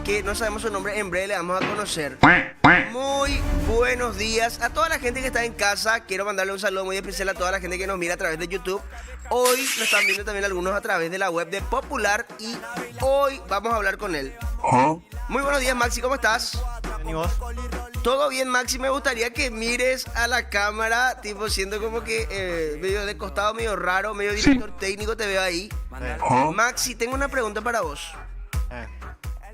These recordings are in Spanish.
que no sabemos su nombre, en breve le vamos a conocer. Muy buenos días a toda la gente que está en casa. Quiero mandarle un saludo muy especial a toda la gente que nos mira a través de YouTube. Hoy nos están viendo también algunos a través de la web de Popular y hoy vamos a hablar con él. Muy buenos días, Maxi, ¿cómo estás? ¿Y vos? Todo bien, Maxi. Me gustaría que mires a la cámara, tipo siendo como que medio de costado, medio raro, medio director técnico, te veo ahí. Maxi, tengo una pregunta para vos.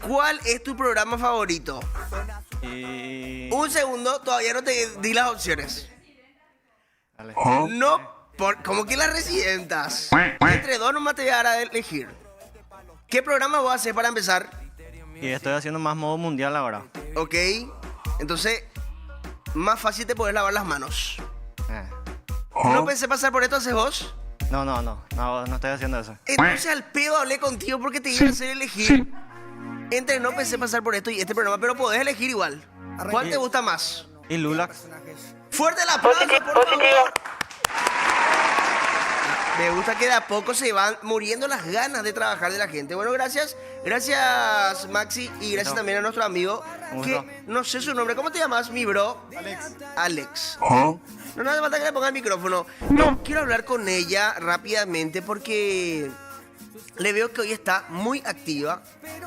¿Cuál es tu programa favorito? Un segundo, todavía no te di las opciones. Dale. No, ¿cómo que las resientas? Entre dos nomás te voy a dar a elegir. ¿Qué programa vos haces para empezar? Y estoy haciendo más modo mundial ahora. Ok, entonces, más fácil te podés lavar las manos. ¿No pensé pasar por esto hace vos? No estoy haciendo eso. Entonces al pedo hablé contigo porque te iba a hacer elegir. Entre no pensé pasar por esto y este programa, pero podés elegir igual. ¿Cuál te gusta más? ¿Y Lulax? ¡Fuerte el aplauso, por favor! Me gusta que de a poco se van muriendo las ganas de trabajar de la gente. Bueno, gracias Maxi, y gracias también a nuestro amigo, que no sé su nombre. ¿Cómo te llamas, mi bro? Alex. No hace falta que le ponga el micrófono. No, quiero hablar con ella rápidamente porque le veo que hoy está muy activa,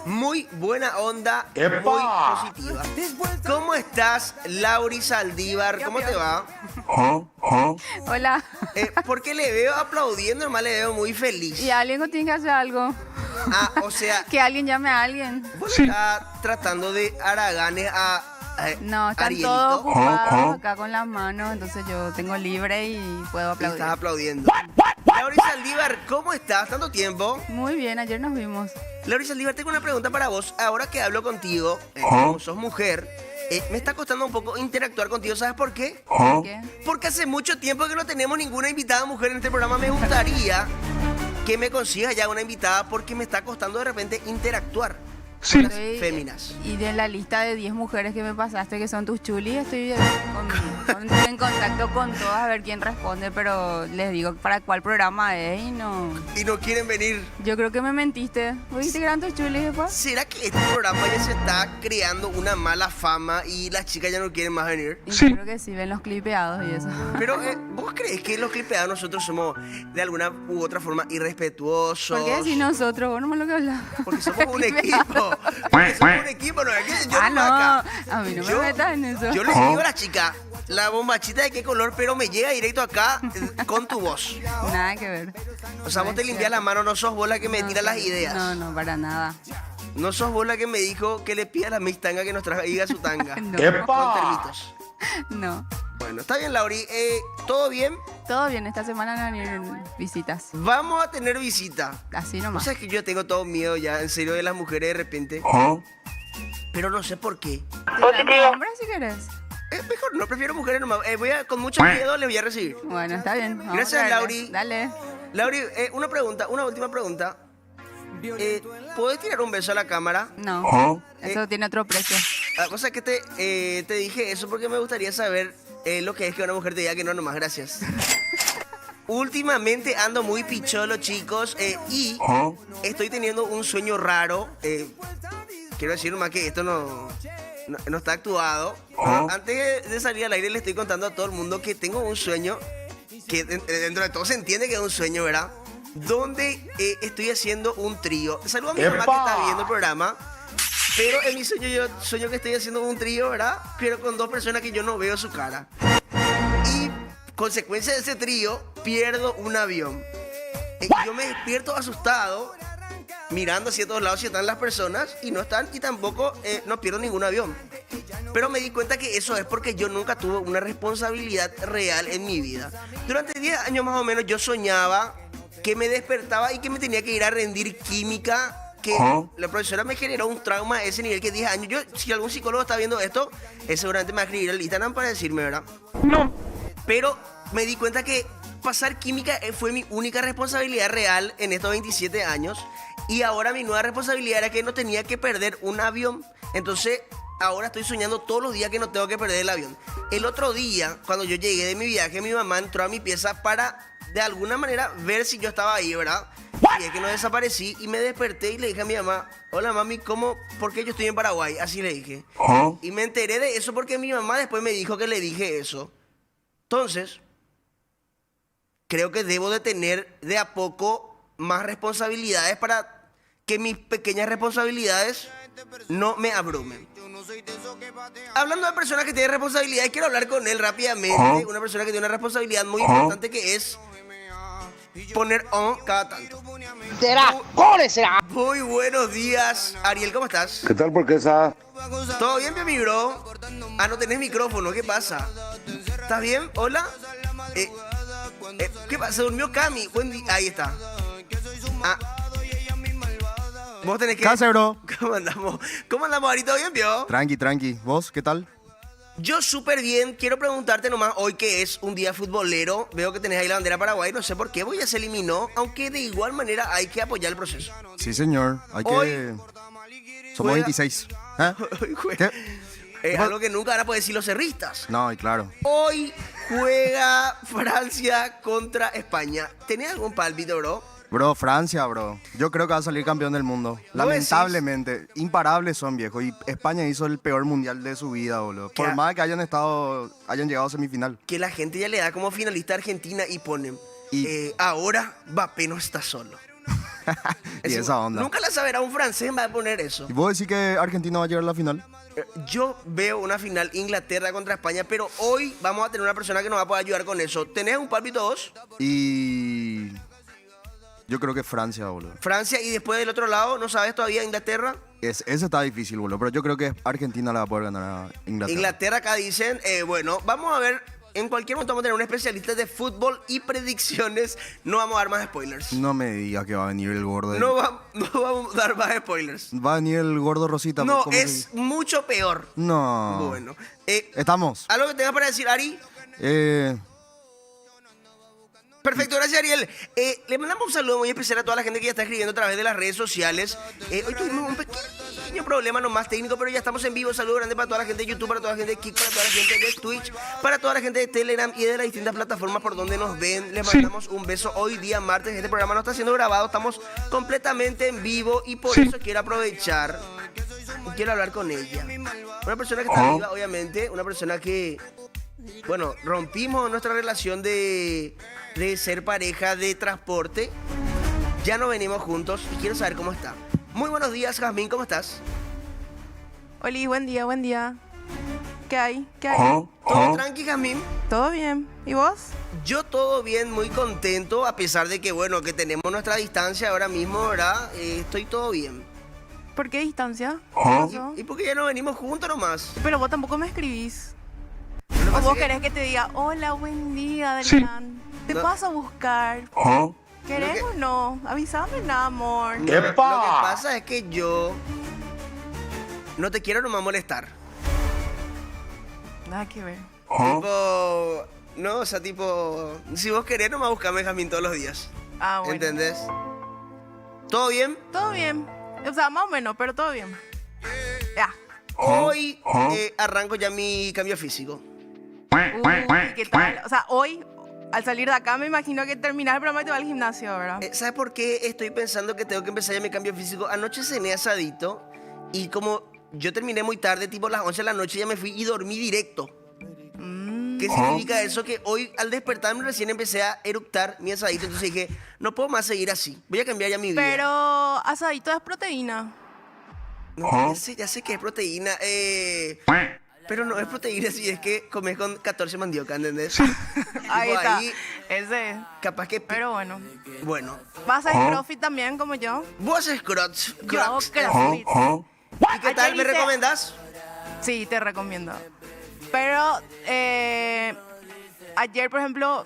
muy buena onda, muy positiva. ¿Cómo estás, Lauri Saldívar? ¿Cómo te va? Hola. Porque le veo aplaudiendo, nomás le veo muy feliz. Y alguien tiene que hacer algo. Ah, o sea, Que alguien llame a alguien. vos estás tratando de haraganes a No, están Arielito. todos ocupados acá con las manos, entonces yo tengo libre y puedo Y aplaudir. estás aplaudiendo. Lauri Saldívar, ¿cómo estás? ¿Tanto tiempo? Muy bien, ayer nos vimos. Lauri Saldívar, tengo una pregunta para vos. Ahora que hablo contigo, como sos mujer, me está costando un poco interactuar contigo. ¿Sabes por qué? ¿Qué? Porque hace mucho tiempo que no tenemos ninguna invitada mujer en este programa. Me gustaría que me consigas ya una invitada porque me está costando de repente interactuar con las Estoy- féminas. Y de la lista de 10 mujeres que me pasaste, que son tus chulis, estoy en contacto con todas a ver quién responde, pero les digo para cuál programa es y no... Y no quieren venir. Yo creo que me mentiste. ¿Vos dijiste que eran tus chulis después? ¿Será que este programa ya se está creando una mala fama y las chicas ya no quieren más venir? Y yo creo que sí, ven los clipeados y eso. Pero, ¿vos crees que los clipeados nosotros somos de alguna u otra forma irrespetuosos? ¿Por qué decís nosotros? Vos no me lo que hablas. Porque somos un equipo. Porque somos un equipo, no es que yo No, acá. a mí no me metas en eso. Yo le digo a la chica, la bombachita de qué color, pero me llega directo acá con tu voz. Nada que ver. O sea, vos te limpias la mano, no sos vos la que me tira las ideas. No, para nada. No sos vos la que me dijo que le pida a la Miss Tanga que nos traiga su tanga. No. Con termitos. No. Bueno, está bien, Lauri. ¿Todo bien? Todo bien, esta semana no van a ir visitas. Vamos a tener visita. Así O nomás. sea, es que yo tengo todo miedo ya, en serio, de las mujeres de repente. Pero no sé por qué. ¿Te traigo hombre si querés? Mejor, no prefiero mujeres nomás. Con mucho miedo les voy a recibir. Bueno, está bien. Vamos Gracias, a darle. Lauri. Dale. Lauri, una última pregunta. ¿Puedes tirar un beso a la cámara? No, eso tiene otro precio. La cosa es que te dije eso porque me gustaría saber lo que es que una mujer te diga que no, nomás, gracias. Últimamente ando muy picholo, chicos, y estoy teniendo un sueño raro. Quiero decir nomás que esto no está actuado. Pero antes de salir al aire le estoy contando a todo el mundo que tengo un sueño, que dentro de todo se entiende que es un sueño, ¿verdad? Donde estoy haciendo un trío. Saludo a mi mamá que está viendo el programa. Pero en mi sueño yo sueño que estoy haciendo un trío, ¿verdad? Pero con dos personas que yo no veo su cara. Y consecuencia de ese trío, pierdo un avión. Yo me despierto asustado, mirando hacia todos lados si están las personas, y no están, y tampoco no pierdo ningún avión. Pero me di cuenta que eso es porque yo nunca tuve una responsabilidad real en mi vida. Durante 10 años más o menos yo soñaba que me despertaba y que me tenía que ir a rendir química, que la profesora me generó un trauma a ese nivel que 10 años. Yo, si algún psicólogo está viendo esto, seguramente me va a escribir al Instagram para decirme, ¿verdad? No. Pero me di cuenta que pasar química fue mi única responsabilidad real en estos 27 años. Y ahora mi nueva responsabilidad era que no tenía que perder un avión. Entonces, ahora estoy soñando todos los días que no tengo que perder el avión. El otro día, cuando yo llegué de mi viaje, mi mamá entró a mi pieza para, de alguna manera, ver si yo estaba ahí, ¿verdad? Y es que no desaparecí y me desperté y le dije a mi mamá, hola mami, ¿por qué yo estoy en Paraguay? Así le dije. Y me enteré de eso porque mi mamá después me dijo que le dije eso. Entonces, creo que debo de tener de a poco más responsabilidades para que mis pequeñas responsabilidades no me abrumen. Hablando de personas que tienen responsabilidades, quiero hablar con él rápidamente. Una persona que tiene una responsabilidad muy importante que es poner on cada tanto. Será, ¡core será! Muy buenos días, Ariel, ¿cómo estás? ¿Qué tal? ¿Por qué esa? ¿Todo bien, mi bro? Ah, no tenés micrófono, ¿qué pasa? ¿Estás bien? ¿Hola? ¿Qué pasa? ¿Se durmió Cami? Buen día. Ahí está. Ah. Vos tenés que... ¿Qué hace, bro? ¿Cómo andamos? ¿Cómo andamos, Ari? ¿Todo bien, vio? Tranqui, tranqui. ¿Vos qué tal? Yo súper bien. Quiero preguntarte nomás hoy que es un día futbolero. Veo que tenés ahí la bandera Paraguay. No sé por qué, porque ya se eliminó. Aunque de igual manera hay que apoyar el proceso. Sí, señor. Hay Hoy que... Somos juega- 26. ¿Eh? Hoy juega- ¿Qué? algo que nunca van a poder decir los cerristas. No, y claro. Hoy juega Francia contra España. ¿Tenés algún pálpito, bro? Bro, Francia, bro. Yo creo que va a salir campeón del mundo. Lamentablemente. Imparables son, viejo. Y España hizo el peor mundial de su vida, boludo. Por ¿Qué? más que hayan llegado a semifinal. Que la gente ya le da como finalista a Argentina y ponen Y- ahora Mbappé no está solo. Y esa onda. Nunca la saberá un francés va a poner eso. ¿Y vos decís que Argentina va a llegar a la final? Yo veo una final Inglaterra contra España, pero hoy vamos a tener una persona que nos va a poder ayudar con eso. ¿Tenés un pálpito vos? Y... Yo creo que Francia, boludo. Francia y después del otro lado, ¿no sabes todavía Inglaterra? Ese está difícil, boludo. Pero yo creo que Argentina la va a poder ganar a Inglaterra. Inglaterra acá dicen, bueno, vamos a ver, en cualquier momento vamos a tener un especialista de fútbol y predicciones. No vamos a dar más spoilers. No me digas que va a venir el gordo. No vamos a dar más spoilers. Va a venir el gordo Rosita. No, ¿cómo se es dice? mucho peor. No. Bueno, Estamos. ¿algo que tengas para decir, Ari? Perfecto, gracias, Ariel. Le mandamos un saludo muy especial a toda la gente que ya está escribiendo a través de las redes sociales. Hoy tuvimos un pequeño problema nomás técnico, pero ya estamos en vivo. Saludo grande para toda la gente de YouTube, para toda la gente de Kik, para toda la gente de Twitch, para toda la gente de Telegram y de las distintas plataformas por donde nos ven. Les mandamos un beso hoy día martes. Este programa no está siendo grabado, estamos completamente en vivo y por eso quiero aprovechar y quiero hablar con ella. Una persona que está viva, obviamente, una persona que... Bueno, rompimos nuestra relación de ser pareja de transporte. Ya no venimos juntos y quiero saber cómo está. Muy buenos días, Jazmín, ¿cómo estás? Oli, buen día, buen día. ¿Qué hay? ¿Qué hay? ¿Todo tranqui, Jazmín? ¿Todo bien? ¿Y vos? Yo todo bien, muy contento, a pesar de que, bueno, que tenemos nuestra distancia ahora mismo, ¿verdad? Estoy todo bien. ¿Por qué distancia? ¿Qué pasó? ¿Y por qué ya no venimos juntos nomás? Pero vos tampoco me escribís. Lo que ¿O pasa vos es que- querés que te diga, hola, buen día, Adrián? Te No. paso a buscar. ¿Querés Lo o no? Avísame, nada, amor. Lo que pasa es que yo no te quiero nomás molestar. Nada que ver. Tipo, no, o sea, tipo, si vos querés nomás buscame, Jazmín, todos los días. Ah, bueno. ¿Entendés? ¿Todo bien? Todo bien. O sea, más o menos, pero todo bien. Ya. Hoy arranco ya mi cambio físico. Uy, ¿qué tal? O sea, hoy, al salir de acá, me imagino que terminar el programa y te vas al gimnasio, ¿verdad? ¿Sabes por qué estoy pensando que tengo que empezar ya mi cambio físico? Anoche cené asadito y como yo terminé muy tarde, tipo las 11 de la noche, ya me fui y dormí directo. ¿Qué significa eso? Que hoy al despertarme recién empecé a eructar mi asadito. Entonces dije, no puedo más seguir así. Voy a cambiar ya mi vida. Pero asadito es proteína. No, ya sé que es proteína. Pero no es proteína si es que comes con 14 mandioca, ¿entendés? Ahí Tipo, está. ahí, Ese. capaz que... Pero bueno. Bueno. ¿Vas a hacer CrossFit también como yo? Vos haces crocs. Yo hago CrossFit. ¿Y qué tal? Ayer ¿Me hice- recomendás? Sí, te recomiendo. Pero ayer, por ejemplo,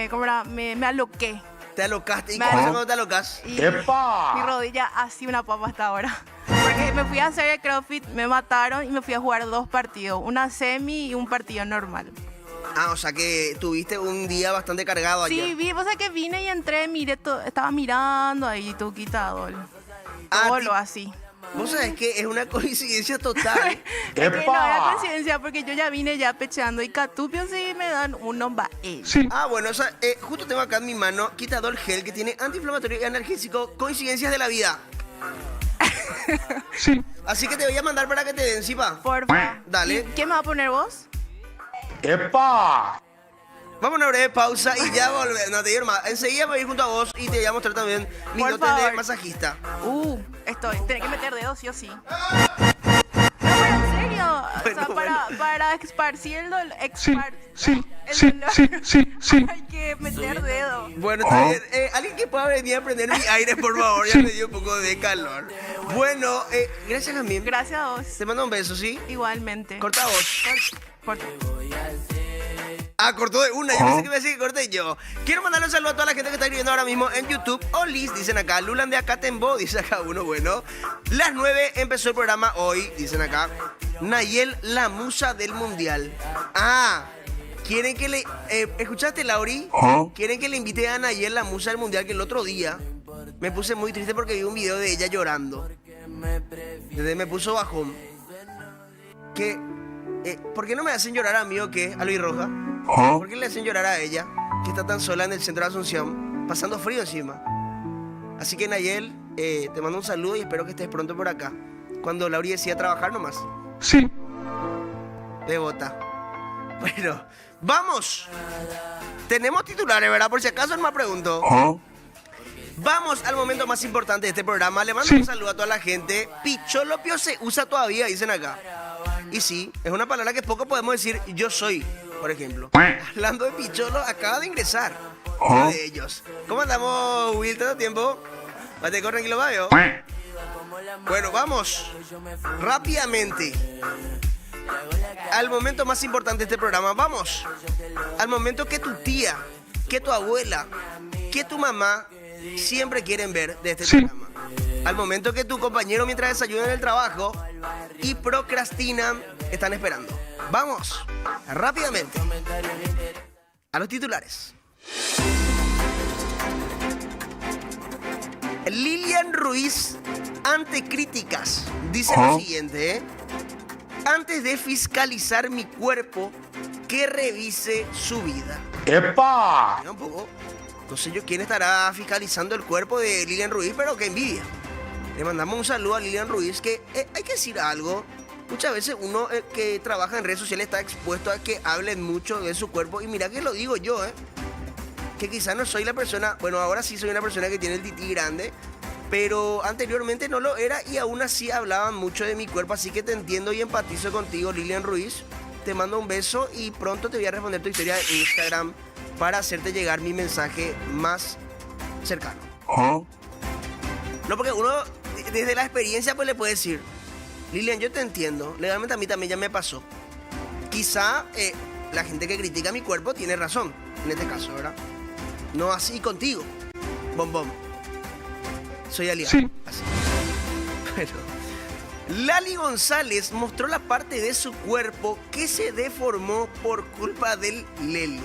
¿cómo era? Me aloqué. Te alocaste. ¿Y Me qué pasa alo- cuando te alocas? Y mi rodilla así una papa hasta ahora. Porque me fui a hacer el CrossFit, me mataron y me fui a jugar 2 partidos. Una semi y un partido normal. Ah, o sea que tuviste un día bastante cargado ayer. Sí, o sea que vine y entré, miré todo, estaba mirando ahí, tu quitado. Ah, Todo ti- lo así. Vos sabés que es una coincidencia total. Es que no era coincidencia porque yo ya vine ya pechando y Catupio sí me dan un nombre. Ah, bueno, o sea, justo tengo acá en mi mano quitador gel que tiene antiinflamatorio y analgésico. Coincidencias de la vida. Sí. Así que te voy a mandar para que te den, Zipa. Porfa. Dale. ¿Qué me va a poner vos? ¡Epa! Vamos a una breve pausa y ya volvemos. No te digo más. Enseguida voy a ir junto a vos y te voy a mostrar también mis Por dotes de favor. masajista. Estoy. Tenés que meter dedos sí o sí. No, pero en serio. Bueno, o sea, para esparcir el dolor. Sí, sí, sí. Hay que meter dedos. Bueno, está bien. Alguien que pueda venir a prender mi aire, por favor. Ya me dio un poco de calor. Bueno, gracias, Jamín. Gracias a vos. Te mando un beso, ¿sí? Igualmente. Corta vos. Corta. Ah, cortó de una. Yo pensé que me decía que corté yo. Quiero mandarle un saludo a toda la gente que está escribiendo ahora mismo en YouTube. Olis, dicen acá. Lulan de Acatembo, dice acá uno. Bueno, las 9 empezó el programa hoy, dicen acá. Nayel, la musa del mundial. Ah, quieren que le... ¿Escuchaste, Lauri? Quieren que le invite a Nayel, la musa del mundial, que el otro día me puse muy triste porque vi un video de ella llorando. Desde me puso bajón. Que... ¿por qué no me hacen llorar a mí o qué? A Luis Roja. ¿Por qué le hacen llorar a ella, que está tan sola en el centro de Asunción, pasando frío encima? Así que, Nayel, te mando un saludo y espero que estés pronto por acá. Cuando Lauri decida trabajar nomás. Sí. Devota. Bueno, ¡vamos! Tenemos titulares, ¿verdad? Por si acaso no me pregunto. Vamos al momento más importante de este programa. Le mando un saludo a toda la gente. Picholopio se usa todavía, dicen acá. Y sí, es una palabra que poco podemos decir yo soy, por ejemplo. Hablando de picholo, acaba de ingresar uno de ellos. ¿Cómo andamos, Will? ¿Todo tiempo? ¿Bate con tranquilo, Babio? Bueno, vamos rápidamente al momento más importante de este programa. Vamos al momento que tu tía, que tu abuela, que tu mamá siempre quieren ver de este programa. Al momento que tu compañero, mientras desayunan en el trabajo y procrastinan, están esperando. Vamos, rápidamente, a los titulares. Lilian Ruiz, ante críticas, dice lo siguiente, Antes de fiscalizar mi cuerpo, que revise su vida. ¡Epa! Mira un poco. No sé yo quién estará fiscalizando el cuerpo de Lilian Ruiz, pero qué envidia. Le mandamos un saludo a Lilian Ruiz, que hay que decir algo. Muchas veces uno que trabaja en redes sociales está expuesto a que hablen mucho de su cuerpo. Y mira que lo digo yo, que quizás no soy la persona, bueno, ahora sí soy una persona que tiene el tití grande, pero anteriormente no lo era y aún así hablaban mucho de mi cuerpo. Así que te entiendo y empatizo contigo, Lilian Ruiz. Te mando un beso y pronto te voy a responder tu historia de Instagram para hacerte llegar mi mensaje más cercano. No, porque uno desde la experiencia pues le puede decir, Lilian, yo te entiendo, legalmente a mí también ya me pasó. Quizá la gente que critica mi cuerpo tiene razón, en este caso, ¿verdad? No así contigo, bombón. Soy aliado. Sí. Así. Bueno, Lali González mostró la parte de su cuerpo que se deformó por culpa del Leli.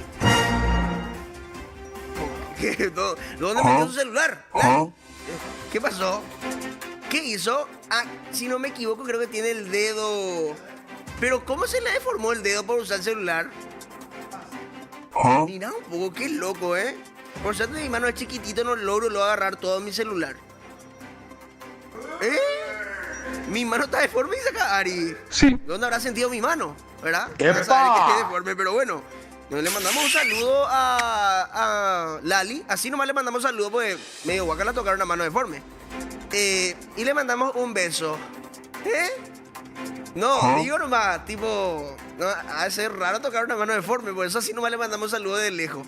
¿Dónde metió su celular? Lali? ¿Qué pasó? ¿Qué hizo? Ah, si no me equivoco, creo que tiene el dedo. Pero ¿cómo se le deformó el dedo por usar el celular? Mira un poco, qué loco, Por suerte mi mano es chiquitito, no logro agarrar todo mi celular. Mi mano está deforme, dice acá Ari. Sí. ¿Dónde habrá sentido mi mano? ¿Verdad? ¡Epa! Para saber que esté deforme, pero bueno. Le mandamos un saludo a Lali. Así nomás le mandamos un saludo, porque medio guaca la tocaron una mano deforme. Y le mandamos un beso. No, digo nomás, tipo... No, ha de ser raro tocar una mano deforme, por eso así nomás le mandamos un saludo de lejos.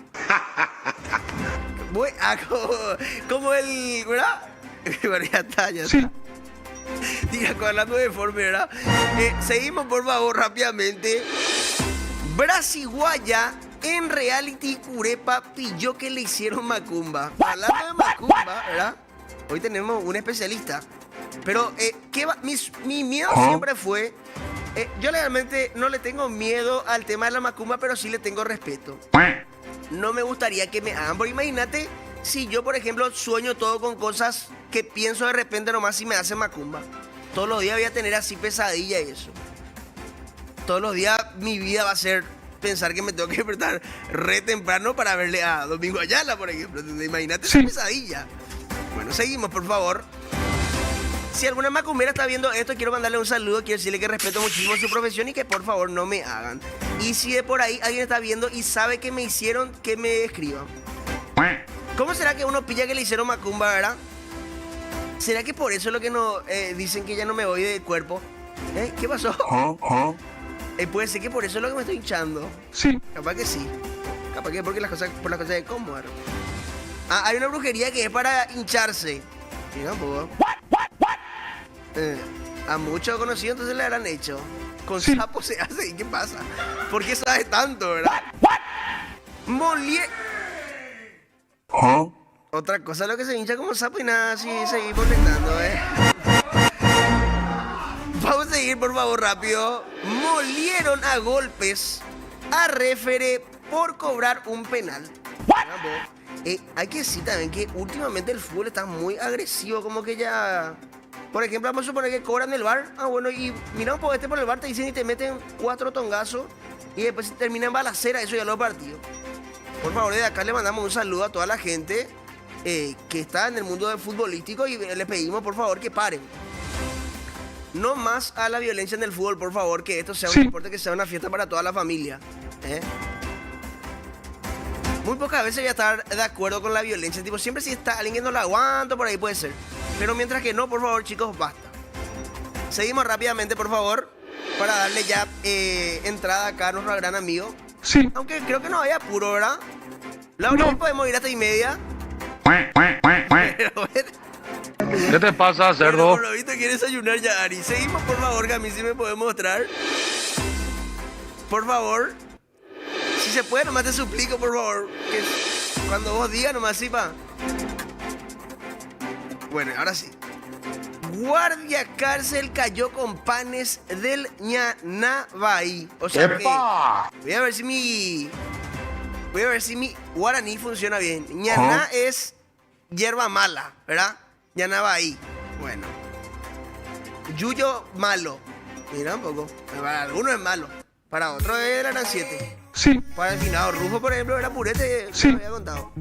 Como el... ¿verdad? Bueno, ya está. Sí. Diga, hablando de deforme, ¿verdad? Seguimos, por favor, rápidamente. Brasiguaya en reality Curepa pilló que le hicieron macumba. Hablando de macumba, ¿verdad? Hoy tenemos un especialista. Pero, mi miedo siempre fue... yo realmente no le tengo miedo al tema de la macumba, pero sí le tengo respeto. No me gustaría que me hagan. Porque imagínate si yo, por ejemplo, sueño todo con cosas que pienso de repente nomás y me hacen macumba. Todos los días voy a tener así pesadilla y eso. Todos los días mi vida va a ser pensar que me tengo que despertar re temprano para verle a Domingo Ayala, por ejemplo. Imagínate esa pesadilla. Bueno, seguimos, por favor. Si alguna macumbera está viendo esto, quiero mandarle un saludo. Quiero decirle que respeto muchísimo su profesión y que por favor no me hagan. Y si de por ahí alguien está viendo y sabe que me hicieron, que me escriban. ¿Cómo será que uno pilla que le hicieron macumba, verdad? ¿Será que por eso es lo que no dicen que ya no me voy de cuerpo? ¿Qué pasó? Puede ser que por eso es lo que me estoy hinchando. Sí. Capaz que sí. Capaz que porque por las cosas de cómo. Hay una brujería que es para hincharse. Mira un poco. A muchos conocidos entonces le habrán hecho. Con sapo se hace. ¿Y qué pasa? ¿Por qué sabes tanto, verdad? Otra cosa es lo que se hincha como sapo y nada, así seguir conectando, Vamos a seguir, por favor, rápido. Molieron a golpes a referee por cobrar un penal. Hay que decir también que últimamente el fútbol está muy agresivo, como que ya... Por ejemplo, vamos a suponer que cobran el VAR. Bueno, y mira un poco por el VAR, te dicen y te meten 4 tongazos y después termina en balacera, eso ya lo partido. Por favor, desde acá le mandamos un saludo a toda la gente que está en el mundo del futbolístico y les pedimos, por favor, que paren. No más a la violencia en el fútbol, por favor, que esto sea un deporte, que sea una fiesta para toda la familia. Muy pocas veces voy a estar de acuerdo con la violencia. Tipo, siempre si está alguien que no la aguanta, por ahí puede ser. Pero mientras que no, por favor, chicos, basta. Seguimos rápidamente, por favor, para darle ya entrada acá a nuestro gran amigo. Sí. Aunque creo que no hay apuro, ¿verdad? Laura, podemos ir hasta 1:30. Pero bueno. ¿Qué te pasa, cerdo? Bueno, por lo visto quiere desayunar ya, Ari. Seguimos, por favor, que a mí sí me puede mostrar. Por favor. Si se puede, nomás te suplico, por favor. Que cuando vos digas, nomás sí, pa. Bueno, ahora sí. Guardia cárcel cayó con panes del Ñanabay. O sea que... Voy a ver si mi guaraní funciona bien. Ñaná es hierba mala, ¿verdad? Ñanabay. Bueno. Yuyo malo. Mira un poco. Para algunos es malo. Para otros eran 7. Sí. Para el finado Rufo, por ejemplo, era purete. Sí. Me había contado.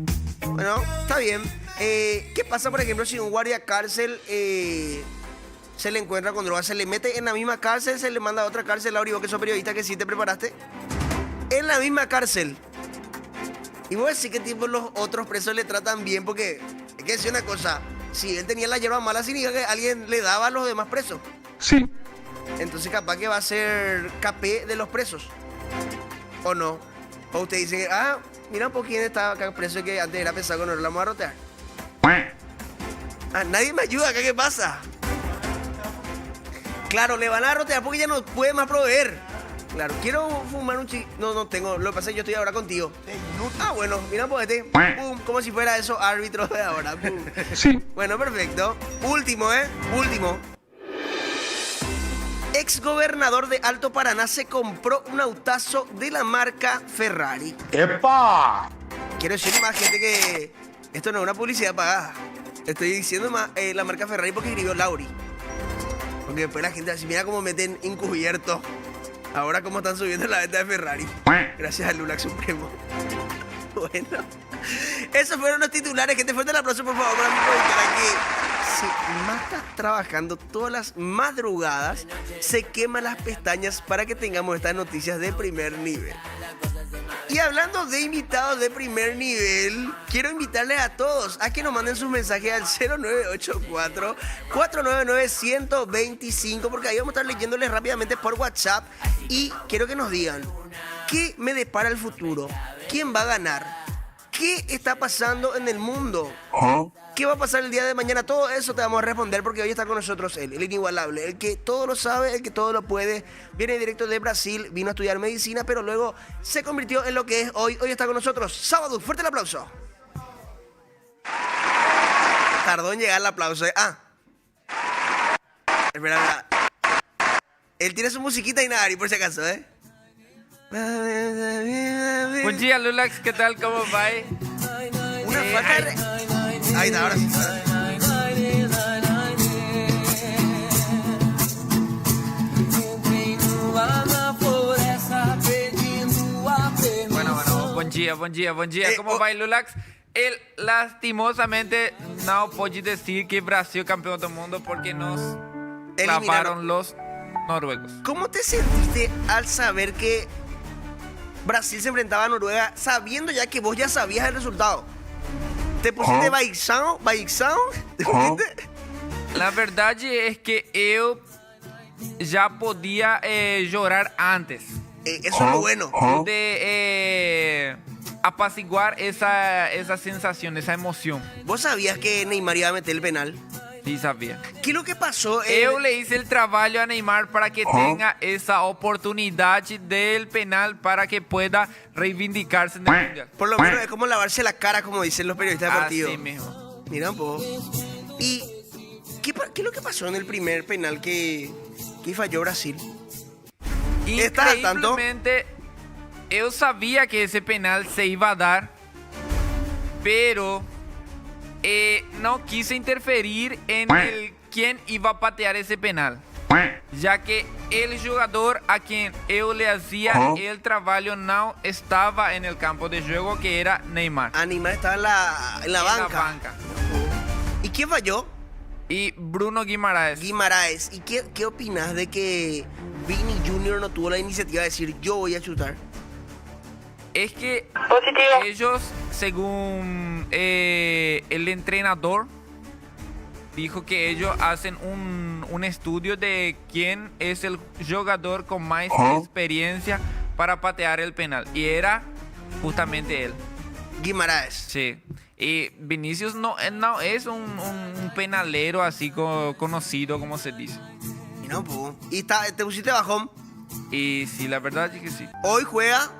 Bueno, está bien. ¿Qué pasa, por ejemplo, si un guardia cárcel se le encuentra con drogas? Se le mete en la misma cárcel, se le manda a otra cárcel. Laura, vos que sos periodista, que sí te preparaste. En la misma cárcel. Y vos decís que tipo los otros presos le tratan bien, porque hay que decir una cosa. Si él tenía la hierba mala, significa que alguien le daba a los demás presos. Sí. Entonces capaz que va a ser capé de los presos. ¿O no? O usted dice, mira un poco quién estaba acá preso que antes era pesado, no lo vamos a rotear. Nadie me ayuda acá, ¿qué pasa? Claro, le van a rotear porque ya no puede más proveer. Claro, quiero fumar un chico. No tengo, lo que pasa es que yo estoy ahora contigo. Bueno, mira un poquete. Pum, como si fuera eso árbitros de ahora. Pum. Sí. Bueno, perfecto. Último. Ex gobernador de Alto Paraná se compró un autazo de la marca Ferrari. ¡Epa! Quiero decir más gente que esto no es una publicidad pagada. Estoy diciendo más la marca Ferrari porque escribió Lauri. Porque después la gente así, mira cómo meten encubierto. Ahora cómo están subiendo la venta de Ferrari. Gracias al Lulac Supremo. Bueno, esos fueron los titulares. Gente, fuerte el aplauso, por favor, para mi productora que se mata trabajando todas las madrugadas, se quema las pestañas para que tengamos estas noticias de primer nivel. Y hablando de invitados de primer nivel, quiero invitarles a todos a que nos manden sus mensajes al 0984-499-125, porque ahí vamos a estar leyéndoles rápidamente por WhatsApp. Y quiero que nos digan, ¿qué me depara el futuro? ¿Quién va a ganar? ¿Qué está pasando en el mundo? ¿Qué va a pasar el día de mañana? Todo eso te vamos a responder porque hoy está con nosotros él, el inigualable, el que todo lo sabe, el que todo lo puede. Viene directo de Brasil, vino a estudiar medicina, pero luego se convirtió en lo que es hoy. Hoy está con nosotros. Sábado, fuerte el aplauso. Tardó en llegar el aplauso. Espera. Él tiene su musiquita y nada, y por si acaso, Buen día, Lulax, ¿qué tal? ¿Cómo va? Una falta de... Ahí está, ahora sí. bom dia. ¿Cómo va, Lulax? Él lastimosamente no puede decir que Brasil campeón del mundo porque nos clavaron los noruegos. ¿Cómo te sentiste al saber que Brasil se enfrentaba a Noruega sabiendo ya que vos ya sabías el resultado? ¿Te pusiste baixão? ¿Te pusiste? La verdad es que yo ya podía llorar antes. Eso es lo bueno. De apaciguar esa sensación, esa emoción. ¿Vos sabías que Neymar iba a meter el penal? Sí, sabía. ¿Qué es lo que pasó? Yo le hice el trabajo a Neymar para que tenga esa oportunidad del penal para que pueda reivindicarse en el Mundial. Por lo menos es como lavarse la cara, como dicen los periodistas deportivos. Así mismo. Mira un poco. ¿Y qué es lo que pasó en el primer penal que falló Brasil? ¿Estás al tanto? Increíblemente, yo sabía que ese penal se iba a dar, pero no quise interferir en quién iba a patear ese penal, ya que el jugador a quien yo le hacía el trabajo no estaba en el campo de juego, que era Neymar. Neymar estaba en la banca. ¿Y quién falló? Y Bruno Guimaraes. ¿Y qué opinas de que Vini Jr. no tuvo la iniciativa de decir yo voy a chutar? Es que ellos, según el entrenador, dijo que ellos hacen un estudio de quién es el jugador con más experiencia para patear el penal. Y era justamente él. Guimaraes. Sí. Y Vinicius no es un penalero así conocido, como se dice. No, pues. ¿Y te pusiste bajón? Y sí, la verdad es que sí. Hoy juega.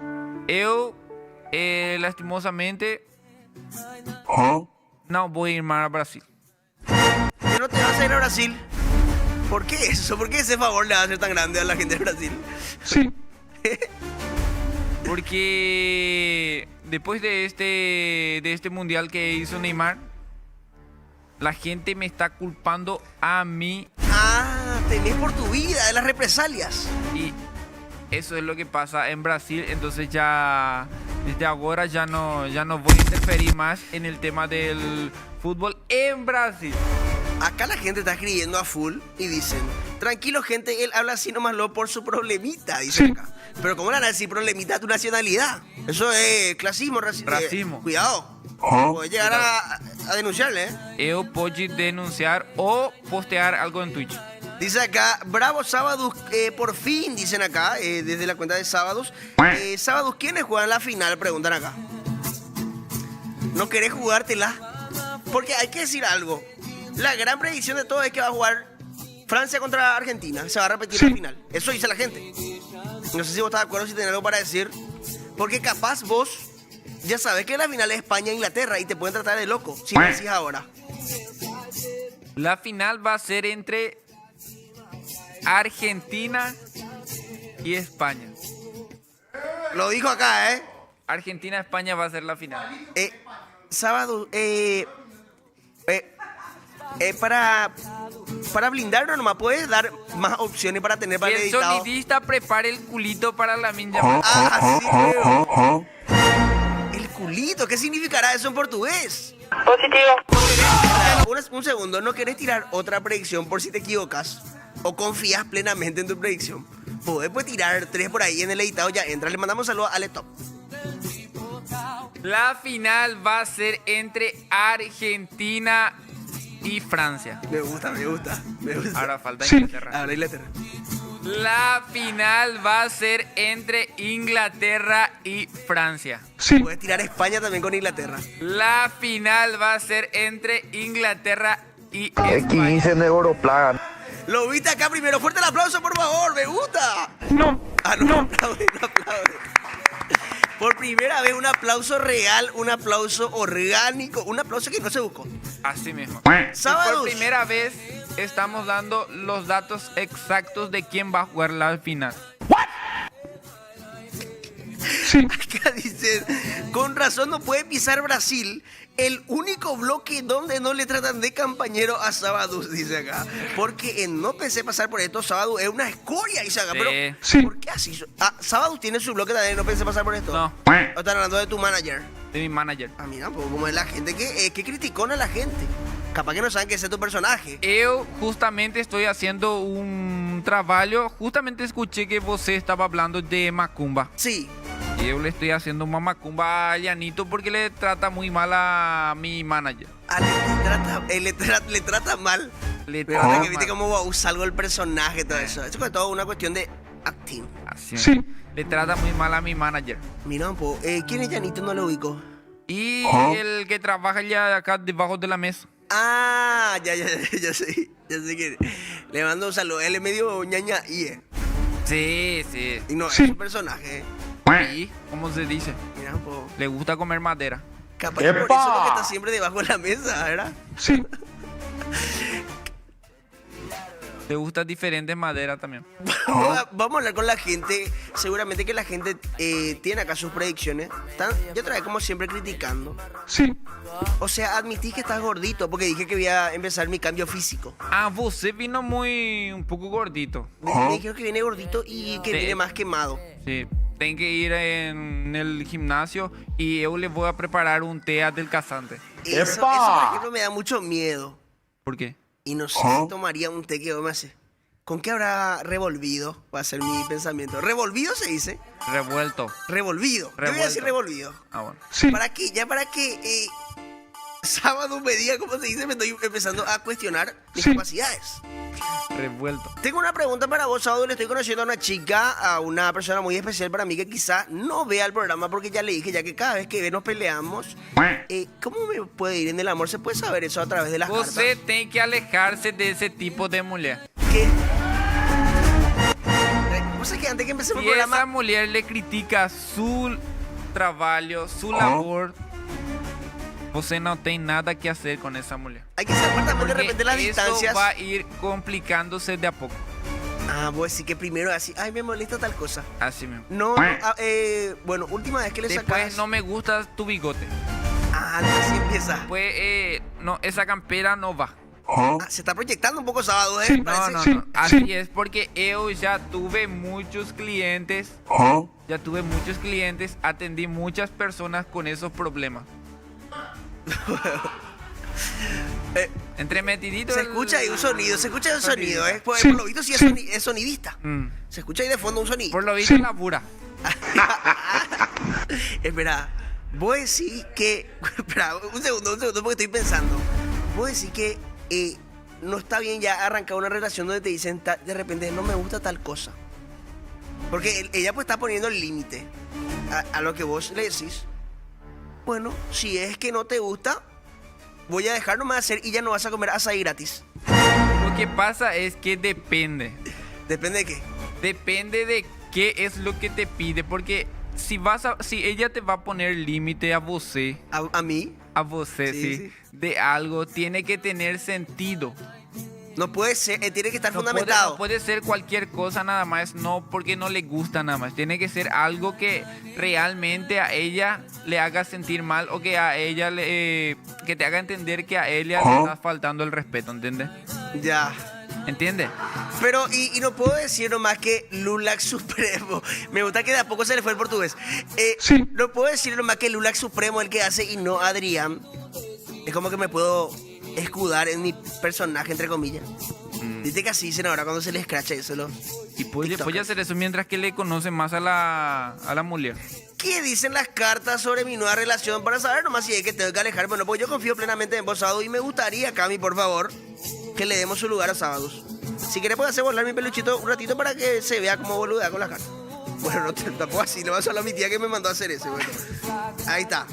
Yo, lastimosamente, no voy a ir más a Brasil. ¿Tú no te vas a ir a Brasil? ¿Por qué eso? ¿Por qué ese favor le va a hacer tan grande a la gente de Brasil? Sí. Porque después de este mundial que hizo Neymar, la gente me está culpando a mí. Temés por tu vida, de las represalias. Y eso es lo que pasa en Brasil. Entonces ya, desde ahora ya no voy a interferir más en el tema del fútbol en Brasil. Acá la gente está escribiendo a full y dicen, tranquilo gente, él habla así nomás lo por su problemita, dicen acá. Pero ¿cómo le van a decir problemita a tu nacionalidad? Eso es clasismo, racismo. Cuidado. Puedes llegar a denunciarle, Yo puedo denunciar o postear algo en Twitch. Dice acá, bravo Sábados, por fin, dicen acá, desde la cuenta de Sábados. Sábados, ¿quiénes juegan la final? Preguntan acá. ¿No querés jugártela? Porque hay que decir algo. La gran predicción de todo es que va a jugar Francia contra Argentina. Se va a repetir la final. Eso dice la gente. No sé si vos estás de acuerdo, si tenés algo para decir. Porque capaz vos ya sabes que la final es España-Inglaterra y te pueden tratar de loco si lo decís ahora. La final va a ser entre Argentina y España. Lo dijo acá, Argentina-España va a ser la final. Sábado, para blindarnos nomás, ¿puedes dar más opciones para tener para el El editado? sonidista prepare el culito para la Yamal. Así creo. El culito, ¿qué significará eso en portugués? Positivo. Un segundo, ¿no querés tirar otra predicción por si te equivocas? ¿O confías plenamente en tu predicción? Podés tirar 3 por ahí en el editado, ya entra. Le mandamos saludos a Ale Top. La final va a ser entre Argentina y Francia. Me gusta. Ahora falta Inglaterra. Ahora Inglaterra. La final va a ser entre Inglaterra y Francia. Puedes tirar España también con Inglaterra. La final va a ser entre Inglaterra y España. 15 de Europlaga. Lo viste acá primero. Fuerte el aplauso, por favor. Me gusta. No. No aplaude. Por primera vez un aplauso real, un aplauso orgánico, un aplauso que no se buscó. Así mismo. Sábados. Por primera vez estamos dando los datos exactos de quién va a jugar la final. Acá dicen, con razón no puede pisar Brasil, el único bloque donde no le tratan de compañero a Sábado, dice acá. Porque no pensé pasar por esto, Sábado es una escoria, dice acá. Pero, ¿por qué así? Sábado tiene su bloque también, no pensé pasar por esto. No. ¿O están hablando de tu manager? De mi manager. Ah, mira, pues como es la gente que criticona a la gente. Capaz que no saben que ese es tu personaje. Yo justamente estoy haciendo un trabajo. Justamente escuché que vos estaba hablando de Macumba. Sí. Y yo le estoy haciendo una Macumba a Llanito porque le trata muy mal a mi manager. Ah, le trata mal. Le Pero trata que viste mal. cómo usa algo el personaje, todo eso. Eso es todo una cuestión de acting. Así es. Le trata muy mal a mi manager. Mira, po, ¿quién es Llanito? No lo ubico. Y el que trabaja ya acá debajo de la mesa. Ah, ya sé que le mando un saludo. Él es medio ñaña Sí. y no es un personaje. ¿Y cómo se dice? Mira, po, Le gusta comer madera. capaz que por eso es lo que está siempre debajo de la mesa, ¿verdad? Le gusta diferentes maderas también. Vamos a hablar con la gente. Seguramente que la gente tiene acá sus predicciones. Yo otra vez, como siempre, criticando. O sea, admití que estás gordito porque dije que voy a empezar mi cambio físico. Ah, vos vino un poco gordito. Me dijeron que viene gordito y que viene más quemado. Sí. Tengo que ir en el gimnasio y yo le voy a preparar un té del casante. Eso, por ejemplo, me da mucho miedo. ¿Por qué? Y no sé si tomaría un té que vos me hace. ¿Con qué habrá revolvido? Va a ser mi pensamiento. ¿Revolvido se dice? Revuelto. Revolvido. Yo voy a decir revolvido. Ah, bueno. ¿Para qué? Ya para que Sábado me diga cómo se dice, me estoy empezando a cuestionar mis capacidades. Revuelto. Tengo una pregunta para vos, Sábado. Le estoy conociendo a una chica, a una persona muy especial para mí que quizá no vea el programa porque ya le dije, ya que cada vez que nos peleamos, ¿cómo me puede ir en el amor? ¿Se puede saber eso a través de las cartas? Usted tiene que alejarse de ese tipo de mujer. ¿Qué? O sea que antes que empecemos Si el esa programa... mujer le critica su trabajo, su labor, usted no tiene nada que hacer con esa mujer. Hay que saber también de repente las Eso distancias. va a ir complicándose de a poco. Ah, pues sí que primero así, ay, me molesta tal cosa. Así mismo. No, bueno, última vez que le Después sacas... no me gusta tu bigote. Ah, así empieza. Pues no, esa campera no va. Ah, se está proyectando un poco Sábado, ¿eh? No, no. Así es porque yo ya tuve muchos clientes. Ya tuve muchos clientes, atendí muchas personas con esos problemas. Entre metiditos. Se escucha ahí un sonido, se escucha un sonido, ¿eh? Por lo visto sí es sonidista. Se escucha ahí de fondo un sonido. Por lo visto labura. Espera, vos decís que... Espera, un segundo, porque estoy pensando. Vos decís que no está bien ya arrancar una relación donde te dicen de repente no me gusta tal cosa. Porque ella pues está poniendo el límite a lo que vos le decís. Bueno, si es que no te gusta, voy a dejar nomás hacer y ya no vas a comer açaí gratis. Lo que pasa es que depende. ¿Depende de qué? Depende de qué es lo que te pide. Porque si ella te va a poner límite a vos, ¿A mí? a vos, Sí. de algo, tiene que tener sentido. No puede ser, tiene que estar No fundamentado. puede ser cualquier cosa nada más, no porque no le gusta nada más. Tiene que ser algo que realmente a ella le haga sentir mal o que a ella que te haga entender que a ella le está faltando el respeto, ¿entiendes? Ya. ¿Entiendes? Pero, y no puedo decir nomás que Lulac Supremo. Me gusta que de a poco se le fue el portugués. No puedo decir nomás que Lulac Supremo es el que hace y no Adrián. Es como que me puedo escudar en mi personaje, entre comillas. Dice que así dicen ahora cuando se le escracha eso. Y puede hacer eso mientras que le conoce más a la mujer. ¿Qué dicen las cartas sobre mi nueva relación? Para saber nomás si es que tengo que alejarme. Bueno, pues yo confío plenamente en vos, Sábado, y me gustaría, Cami, por favor, que le demos su lugar a Sábados. Si querés puedo hacer volar mi peluchito un ratito para que se vea como boludea con las cartas. Bueno, no tampoco así, le vas a hablar a mi tía que me mandó a hacer eso. Bueno. Ahí está.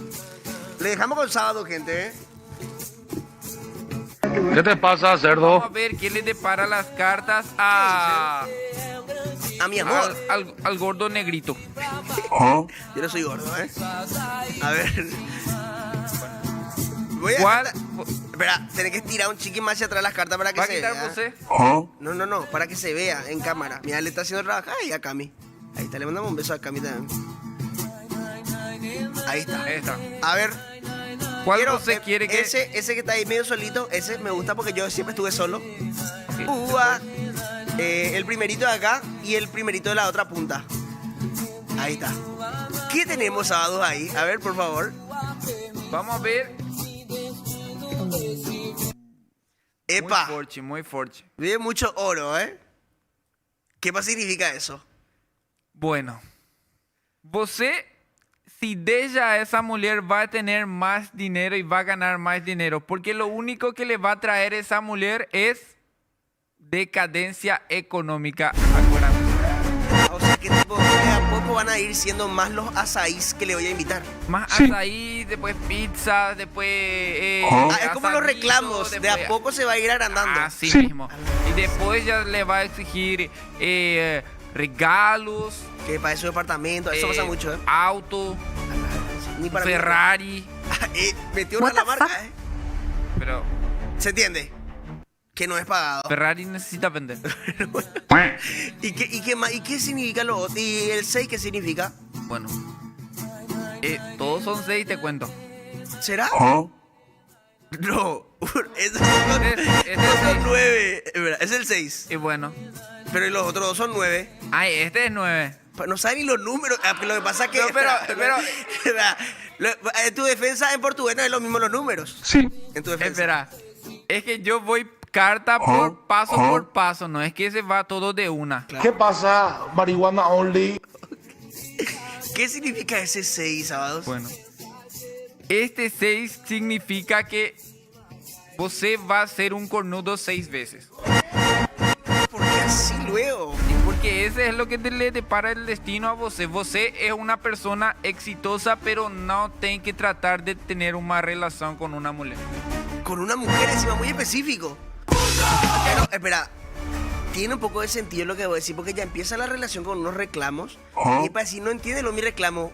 Le dejamos con Sábado, gente, ¿eh? ¿Qué te pasa, cerdo? Vamos a ver qué le depara las cartas a mi amor. Al gordo negrito. Yo no soy gordo, ¿eh? A ver. Voy a... ¿Cuál? Espera, tenés que estirar un chiqui más hacia atrás las cartas para que ¿Va a se quitar vea. José? No, para que se vea en cámara. Mira, le está haciendo trabajar y a Cami. Ahí está, le mandamos un beso a Cami también. Ahí está. Ahí está. A ver, ¿Cuál quiero, José quiere que...? ese que está ahí medio solito, ese me gusta porque yo siempre estuve solo. Ok. El primerito de acá y el primerito de la otra punta. Ahí está. ¿Qué tenemos sábados ahí? A ver, por favor. Vamos a ver. Epa, Muy fuerte. vive mucho oro, ¿eh? ¿Qué más significa eso? Bueno, você, si deja a esa mujer, va a tener más dinero y va a ganar más dinero. Porque lo único que le va a traer esa mujer es decadencia económica. Acuérdate. O sea, que tipo, de a poco van a ir siendo más los azaís que le voy a invitar. Más azaí, después pizza, después... Es como los asadito, reclamos, de a después- poco se va a ir agrandando. Así mismo. Y después ya le va a exigir regalos, Que para su departamento, eso pasa mucho, ¿eh? auto, Ni para mí. Ferrari. Metió una What la the marca, fuck? ¿eh? Pero ¿Se entiende? Que no es pagado. Ferrari necesita vender. ¿Y qué más? ¿Y qué significa lo otro? ¿Y el 6 qué significa? Bueno, todos son 6, te cuento. ¿Será? No, esos Este son seis. 9. Es el 6. Y bueno, Pero los otros dos son 9. ay, este es 9. No saben ni los números. Lo que pasa es que. No, pero- En tu defensa en portugués no es lo mismo los números. Sí. En tu defensa. Espera, es que yo voy carta por paso, no es que se va todo de una. ¿Qué pasa? Marihuana only. ¿Qué significa ese 6, sábados? Bueno, este 6 significa que você va a ser un cornudo 6 veces. ¿Por qué así luego? Porque ese es lo que le depara el destino a você. Você es una persona exitosa, pero no tiene que tratar de tener una relación con una mujer. Con una mujer encima muy específico. Pero, espera. Tiene un poco de sentido lo que voy a decir, porque ya empieza la relación con unos reclamos. Y para decir, no entiende lo mi reclamo.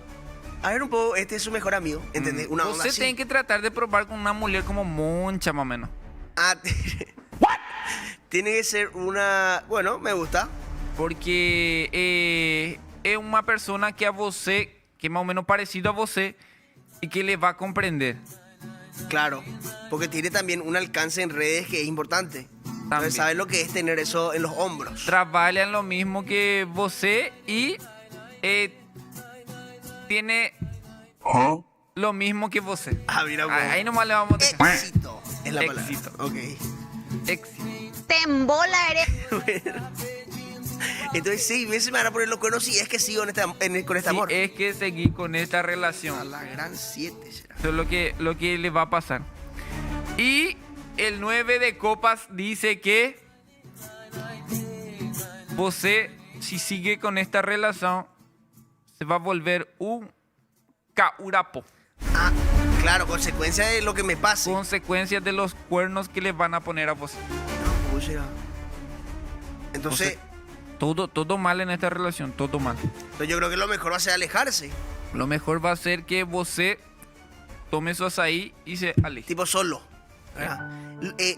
A ver un poco, este es su mejor amigo, ¿entendés? Una onda Você así. tiene que tratar de probar con una mujer como moncha, más o menos. Ah, tiene que ser una... Bueno, me gusta. Porque es una persona que a você, que es más o menos parecido a você, y que le va a comprender. Claro. Porque tiene también un alcance en redes que es importante. También. Entonces, ¿sabes lo que es tener eso en los hombros? Trabaja en lo mismo que você y tiene lo mismo que você. Ah, mira, Ahí nomás le vamos a dejar. Éxito es la palabra. Éxito. Ok. Éxito. Te embola, eres. Entonces 6 veces me van a poner los cuernos si es que sigo con este amor. Si es que seguir con esta relación. A la gran 7 será. Eso es lo que le va a pasar. Y el 9 de copas dice que você, si sigue con esta relación, se va a volver un caurapo. Ah, claro, consecuencia de lo que me pase. Consecuencias de los cuernos que le van a poner a vos. ¿Cómo será? Entonces, Todo mal en esta relación, todo mal. yo creo que lo mejor va a ser alejarse. Lo mejor va a ser que você tome su azaí y se aleje. Tipo solo. ¿Verdad?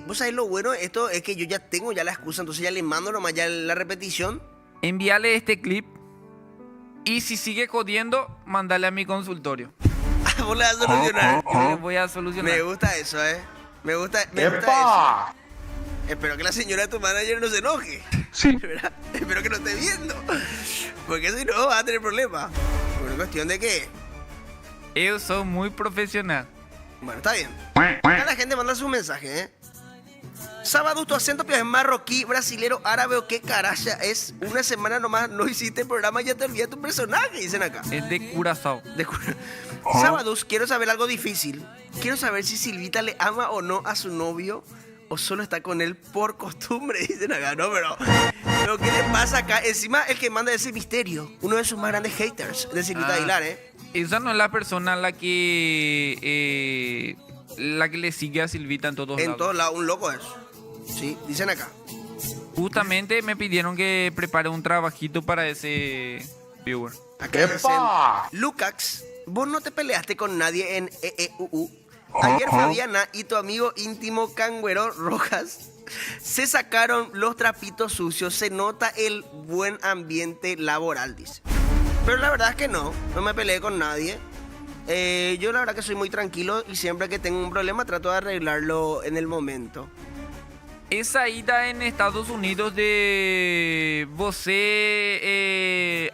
Vos sabés lo bueno de esto es que yo ya tengo ya la excusa, entonces ya le mando nomás ya la repetición. Envíale este clip y si sigue jodiendo, mándale a mi consultorio. Vos le vas a solucionar. Yo le voy a solucionar. Me gusta eso, Me gusta eso. ¡Epa! Espero que la señora de tu manager no se enoje. Sí. ¿Verdad? Espero que no esté viendo. Porque si no, vas a tener problemas. Por una cuestión de que... Yo soy muy profesional. Bueno, está bien. Acá la gente manda su mensaje, Sábado, tu acento es marroquí, brasilero, árabe o qué caracha es. Una semana nomás no hiciste el programa y ya te olvidaste tu personaje, dicen acá. Es de Curazao. Sábados, quiero saber algo difícil. Quiero saber si Silvita le ama o no a su novio o solo está con él por costumbre, dicen acá. No, pero ¿qué le pasa acá? Encima el que manda ese misterio, uno de sus más grandes haters de Silvita Aguilar, Esa no es la persona a la que le sigue a Silvita en todos En lados. todos lados, un loco es. Sí, dicen acá. Justamente me pidieron que prepare un trabajito para ese viewer. Acá dicen, ¡Epa! Lucax, vos no te peleaste con nadie en EEUU. Ayer Fabiana y tu amigo íntimo Cangüero Rojas se sacaron los trapitos sucios. Se nota el buen ambiente laboral, dice. Pero la verdad es que no me peleé con nadie. Yo la verdad que soy muy tranquilo y siempre que tengo un problema trato de arreglarlo en el momento. Esa ida en Estados Unidos de você,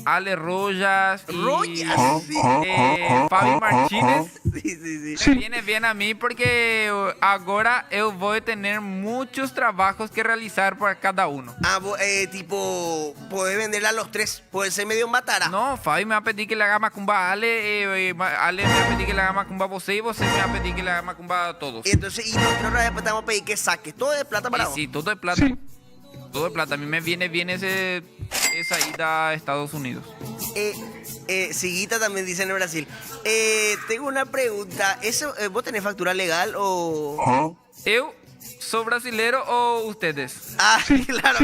Ale Rojas y Rojas, sí. Fabi Martínez, Sí. me viene bien a mí porque agora eu vou ter muchos trabajos que realizar para cada uno. Tipo, podés venderla a los tres, puede ser medio matara. No, Fabi me va a pedir que le haga macumba a Ale, Ale me va a pedir que le haga macumba a você y você me va a pedir que le haga macumba a todos. Y entonces, y nosotros después te vamos a pedir que saques todo de plata para vos. Sí, todo de plata. Todo de plata. A mí me viene bien esa ida a Estados Unidos. Siguita también dice en Brasil. Tengo una pregunta. ¿Vos tenés factura legal o...? ¿Eu soy brasilero o ustedes? Ah,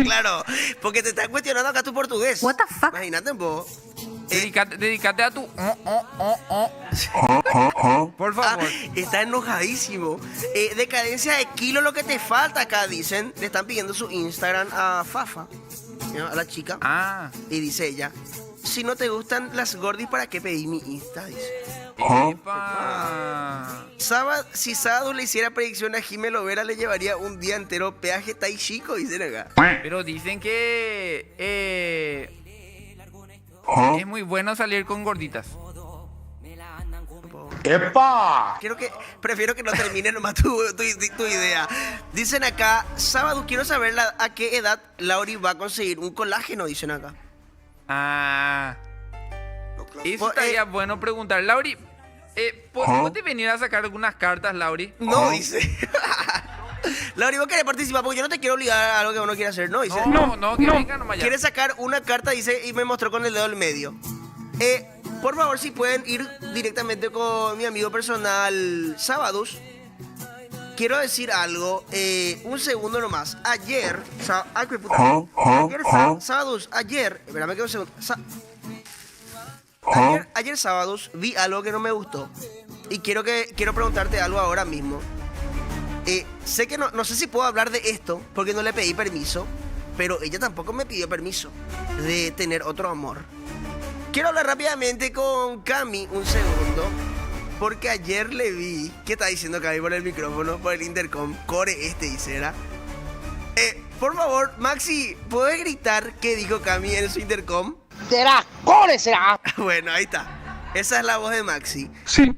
claro. Porque te están cuestionando acá tu portugués. What the fuck? Imagínate vos. Dedicate a tu... Por favor. Está enojadísimo. Decadencia de kilo lo que te falta acá, dicen. Le están pidiendo su Instagram a Fafa, ¿no? A la chica. Ah. Y dice ella, si no te gustan las gordis, ¿para qué pedí mi Insta? Dice. Epa. Si Sábado le hiciera predicción a Jimé Lovera, le llevaría un día entero peaje Tai Chico, dicen acá. Pero dicen que es muy bueno salir con gorditas. ¡Epa! Prefiero que no termine nomás tu idea. Dicen acá, Sábado, quiero saber a qué edad Lauri va a conseguir un colágeno, dicen acá. Ah. Eso estaría bueno preguntar. Lauri, ¿puedes venir a sacar algunas cartas, Lauri? No, dice. Lauri, vos querés participar porque yo no te quiero obligar a algo que vos no quieras hacer, ¿no? Dice. No, que venga nomás ya. Quiere sacar una carta, dice, y me mostró con el dedo del medio. Por favor, si pueden ir directamente con mi amigo personal, Sábados. Quiero decir algo, un segundo nomás. Ayer, Sábados, espérame que un segundo. Ayer Sábados vi algo que no me gustó y quiero preguntarte algo ahora mismo. Sé que no sé si puedo hablar de esto porque no le pedí permiso, pero ella tampoco me pidió permiso de tener otro amor. Quiero hablar rápidamente con Cami un segundo, porque ayer le vi, ¿qué está diciendo Cami por el micrófono, por el intercom? Core dice, ¿era? Por favor, Maxi, ¿puedes gritar qué dijo Cami en su intercom? Será, core será. Bueno, ahí está. Esa es la voz de Maxi. Sí.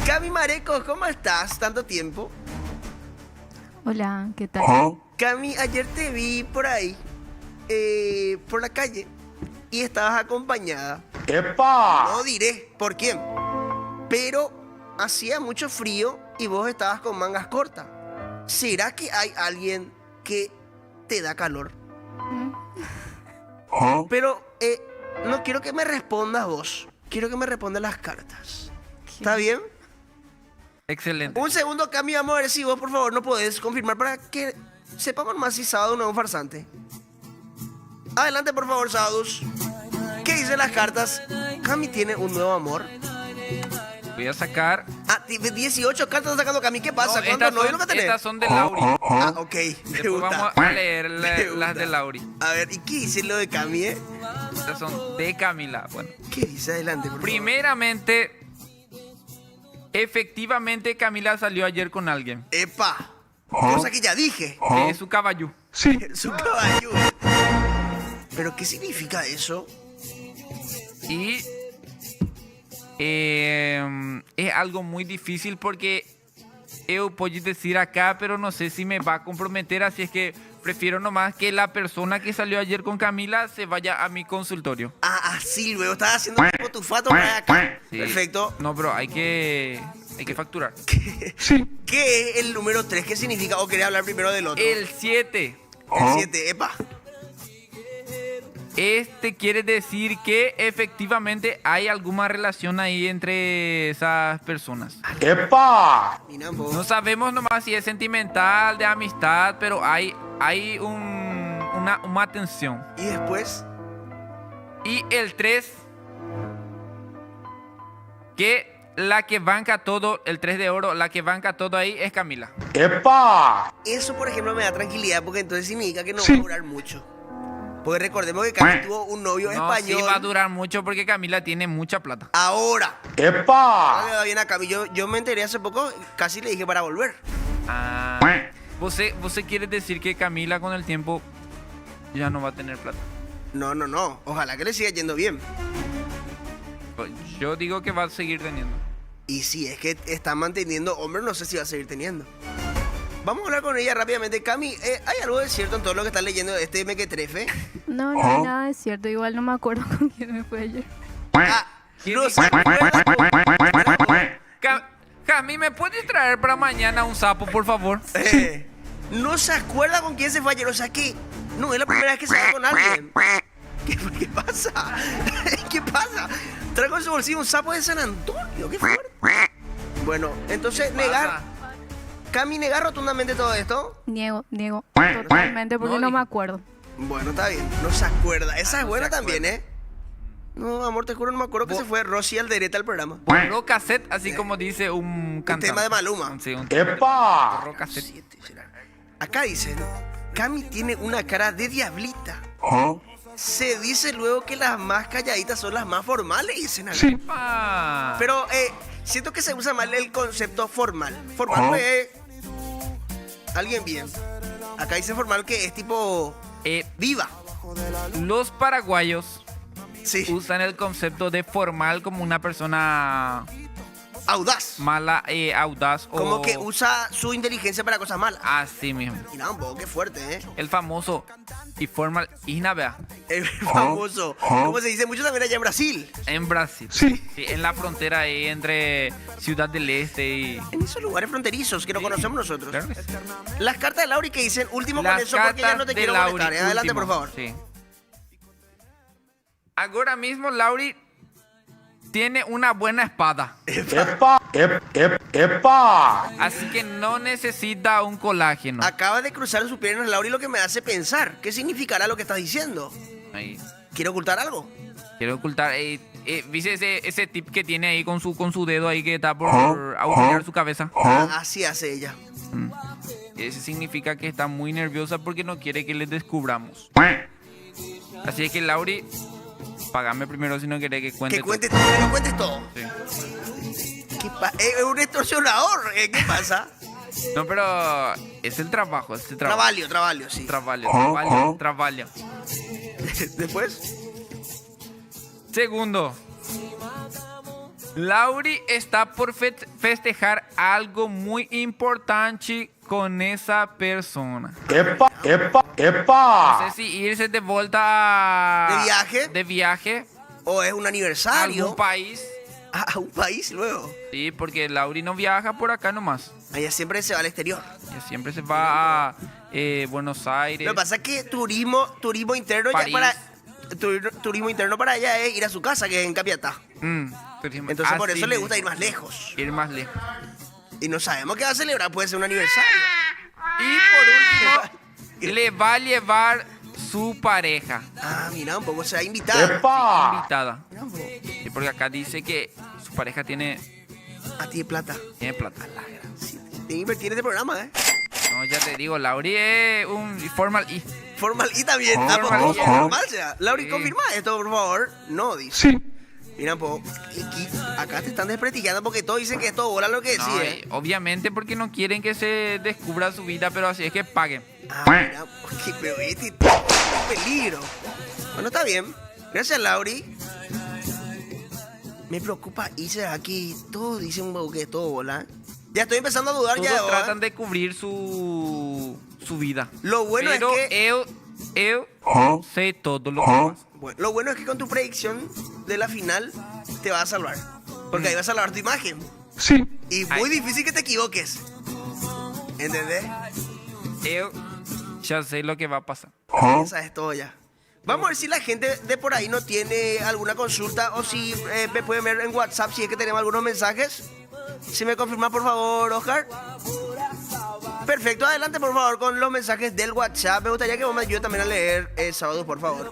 Cami Marecos, ¿cómo estás? ¿Tanto tiempo? Hola, ¿qué tal? Cami, ayer te vi por ahí, por la calle, y estabas acompañada. ¡Epa! No diré por quién, pero hacía mucho frío y vos estabas con mangas cortas. ¿Será que hay alguien que te da calor? Pero no quiero que me respondas vos, quiero que me respondas las cartas. ¿Está bien? Excelente. Un segundo, Cami, vamos a ver si vos, por favor, no podés confirmar para que sepamos más si Sábado no es un farsante. Adelante, por favor, Sábados. ¿Qué dicen las cartas? Cami tiene un nuevo amor. Voy a sacar... 18 cartas está sacando Cami. ¿Qué pasa? No, ¿Cuántos novios lo que tenés? estas son de Lauri. Ok. Me Después gusta. vamos a leer Me las gusta. de Lauri. A ver, ¿y qué dice lo de Cami, Estas son de Camila. Bueno. ¿Qué dice? Adelante, por favor. Primeramente, efectivamente Camila salió ayer con alguien. ¡Epa! Cosa que ya dije. Es su caballo. Es un caballo. ¿Pero qué significa eso? Y es algo muy difícil porque yo puedo decir acá, pero no sé si me va a comprometer, así es que prefiero nomás que la persona que salió ayer con Camila se vaya a mi consultorio. Sí, luego estás haciendo tipo tu fato para acá. Sí. Perfecto. No, pero hay que facturar. ¿Qué es el número 3? ¿Qué significa? ¿O querés hablar primero del otro? El 7. El 7, epa. Este quiere decir que efectivamente hay alguna relación ahí entre esas personas. ¡Epa! Mira, vos. No sabemos nomás si es sentimental, de amistad, pero hay una tensión. ¿Y después? Y el 3, que la que banca todo, el 3 de oro, la que banca todo ahí es Camila. ¡Epa! Eso, por ejemplo, me da tranquilidad porque entonces significa que no va a durar mucho. Porque recordemos que Cami tuvo un novio No, sí español. va a durar mucho porque Camila tiene mucha plata. Ahora. ¡Epa! No le va bien a Cami. Yo me enteré hace poco, casi le dije para volver. Ah, ¿vos quiere decir que Camila con el tiempo ya no va a tener plata? No. Ojalá que le siga yendo bien. Yo digo que va a seguir teniendo. Y si es que está manteniendo hombre, no sé si va a seguir teniendo. Vamos a hablar con ella rápidamente. Cami, ¿hay algo de cierto en todo lo que estás leyendo de este mequetrefe? No, no hay nada de cierto. Igual no me acuerdo con quién me fue ayer. Ah, no se acuerda. Cami, ¿me puedes traer para mañana un sapo, por favor? No se acuerda con quién se fue ayer. O sea que no es la primera vez que se va con alguien. ¿Qué pasa? ¿Qué pasa? Trajo en su bolsillo un sapo de San Antonio. ¡Qué fuerte! Bueno, entonces negar. Cami, negar rotundamente todo esto. Niego totalmente porque no me acuerdo. Bueno, está bien. No se acuerda. Esa es buena también, ¿eh? No, amor, te juro, no me acuerdo que se fue Rosy Alderete al programa. Borró cassette, así como dice un cantante. tema de Maluma. Sí, un ¡Epa! borró cassette. Acá dicen, Cami tiene una cara de diablita. Se dice luego que las más calladitas son las más formales, dicen acá. Ah, Pero siento que se usa mal el concepto formal. Formal no es alguien bien. Acá dice formal que es tipo viva. los paraguayos Sí. usan el concepto de formal como una persona Audaz. mala, audaz o... Como que usa su inteligencia para cosas malas. Así mismo. Y nada, un poco, qué fuerte, ¿eh? El famoso y formal Isnavea El famoso. Como se dice mucho también allá en Brasil. en Brasil. Sí, en la frontera ahí entre Ciudad del Este y... En esos lugares fronterizos que no conocemos nosotros. Claro que sí. Las cartas de Lauri que dicen último con Las eso porque ya cartas no te de quiero Lauri, molestar. Adelante, último. por favor. Sí. Ahora mismo Lauri tiene una buena espada, ¡Epa! ¡Epa! así que no necesita un colágeno. Acaba de cruzar sus piernas Lauri, lo que me hace pensar. ¿Qué significará lo que estás diciendo? Ahí. ¿Quiere ocultar algo? Quiero ocultar. ¿Viste ese tip que tiene ahí con su dedo ahí que está por agujerear su cabeza? Así hace ella. Eso significa que está muy nerviosa porque no quiere que le descubramos. Así es que Lauri, pagame primero si no querés que cuente. Que cuentes todo, que lo cuentes todo. Sí. Es un extorsionador. ¿Qué pasa? No, pero es el trabajo, Trabalho, sí. Trabalho. Después, Segundo, Lauri está por festejar algo muy importante con esa persona. ¡Epa! No sé si irse de vuelta ¿De viaje? o es un a aniversario. algún país. A un país luego. Sí, porque Lauri no viaja por acá nomás. Ella siempre se va al exterior. Ella siempre se va a Buenos Aires. Lo que pasa es que turismo interno París. turismo interno para ella es ir a su casa, que es en Capiatá. Turismo. Entonces por Así eso le mismo. gusta ir más lejos. Ir más lejos. Y no sabemos qué va a celebrar, puede ser un aniversario. Y por último, le va a llevar su pareja Ah, mira, un poco se va a invitar. ¡Epa! invitada. Mira un poco. Sí, porque acá dice que su pareja tiene A ti de plata. plata. Sí, tiene que invertir en este programa, ¿eh? No, ya te digo, Lauri es un formal y... Formal y también. Ah, Formal pues, y- formal sea. Lauri, Sí. confirma esto, por favor. No, dice. Sí. Mira un poco. Acá te están desprestigiando porque todos dicen que esto bola lo que No, decís, y obviamente porque no quieren que se descubra su vida, pero así es que paguen. Ah, mira, pero este tipo es peligro. Bueno, está bien. Gracias, Lauri. Me preocupa irse aquí. Todos dicen un poco que es todo bola. Ya estoy empezando a dudar ya de Todos vos, tratan de cubrir su vida. Lo bueno pero es que... yo sé todo lo que pasa. Bueno, lo bueno es que con tu predicción de la final te vas a salvar. Porque ahí vas a salvar tu imagen. Sí. Y muy difícil que te equivoques. ¿Entendés? Yo ya sé lo que va a pasar. Esa es todo ya. Vamos a ver si la gente de por ahí no tiene alguna consulta o si me pueden ver en WhatsApp si es que tenemos algunos mensajes. Si me confirma, por favor, Oscar. Perfecto, adelante, por favor, con los mensajes del WhatsApp. Me gustaría que vos me ayudes también a leer el sábado, por favor.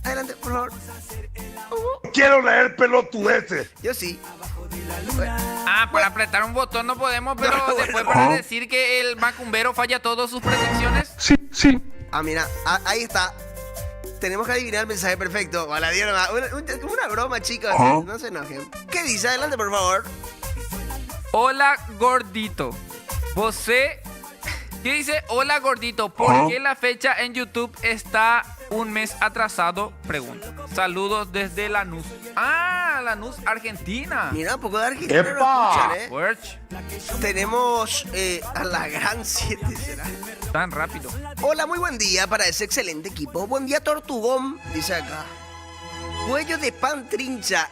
Adelante, por favor. Quiero leer pelotudeces. Yo sí. Ah, para apretar un botón no podemos, pero No, después bueno. para decir que el macumbero falla todas sus predicciones. Ah, mira, ahí está. Tenemos que adivinar el mensaje perfecto. O la dieron como una broma, chicos. No se enojen. ¿Qué dice? Adelante, por favor. Hola, gordito. ¿Vosé? ¿Qué dice? Hola, gordito. ¿Por qué la fecha en YouTube está un mes atrasado? Pregunta. Saludos desde Lanús. Ah, Lanús, Argentina. Mira, un poco de Argentina. Lo ¡Epa! escuchan, Werch, Tenemos a la gran 7, ¿será? tan rápido. Hola, muy buen día para ese excelente equipo. Buen día, Tortugón, dice acá. Cuello de pan trincha.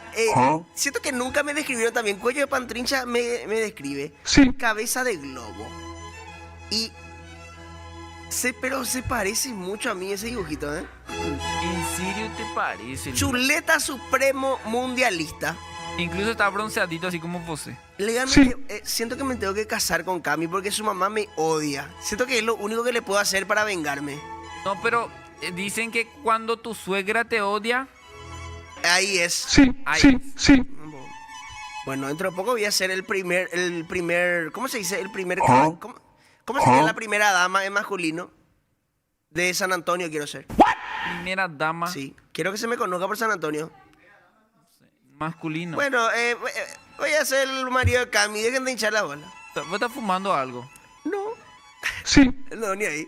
Siento que nunca me describieron también. Cuello de pan trincha me describe. Cabeza de globo. Y... pero se parece mucho a mí ese dibujito, ¿eh? ¿En serio te parece? Lula? Chuleta supremo mundialista. Incluso está bronceadito así como vosé. Legalmente, siento que me tengo que casar con Cami porque su mamá me odia. Siento que es lo único que le puedo hacer para vengarme. No, pero dicen que cuando tu suegra te odia... Ahí es. Ahí. Bueno, dentro de poco voy a ser el primer, ¿cómo se dice? El primer, ¿cómo sería la primera dama en masculino? De San Antonio quiero ser. Primera dama Sí, quiero que se me conozca por San Antonio. masculino. Bueno, voy a ser el marido de Cami, dejen de hinchar la bola. ¿Vos estás fumando algo? No. No, ni ahí.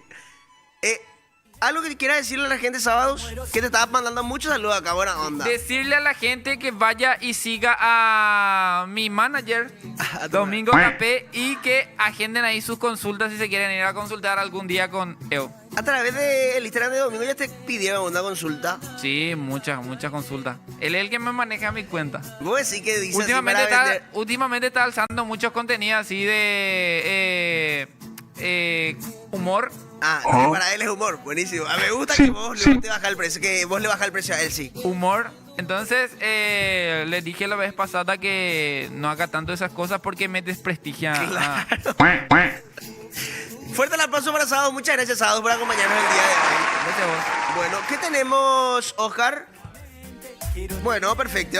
¿Algo que quieras decirle a la gente sábados? Que te estaba mandando muchos saludos acá, buena onda. Decirle a la gente que vaya y siga a mi manager, A tu Domingo Capé, y que agenden ahí sus consultas si se quieren ir a consultar algún día con EO. A través del Instagram de Domingo ya te pidieron una consulta. Sí, muchas consultas. Él es el que me maneja mi cuenta. Vos decís que dice Últimamente así para está, vender. últimamente está alzando muchos contenidos así de humor. Ah, para él es humor, buenísimo. Me gusta que vos le bajas el precio, que vos le bajas el precio a él, sí. Humor. Entonces, les dije la vez pasada que no haga tanto esas cosas porque me desprestigia. Fuerte el aplauso para Sábado. Muchas gracias, Sábado, por acompañarnos el día de hoy. Gracias a vos. Bueno, ¿qué tenemos, Oscar? Bueno, perfecto.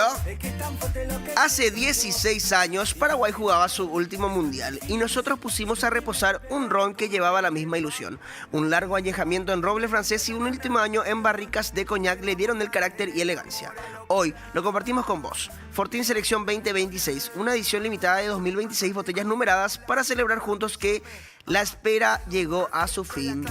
Hace 16 años Paraguay jugaba su último mundial y nosotros pusimos a reposar un ron que llevaba la misma ilusión. Un largo añejamiento en roble francés y un último año en barricas de coñac le dieron el carácter y elegancia. Hoy lo compartimos con vos. Fortín Selección 2026, una edición limitada de 2026 botellas numeradas para celebrar juntos que la espera llegó a su fin.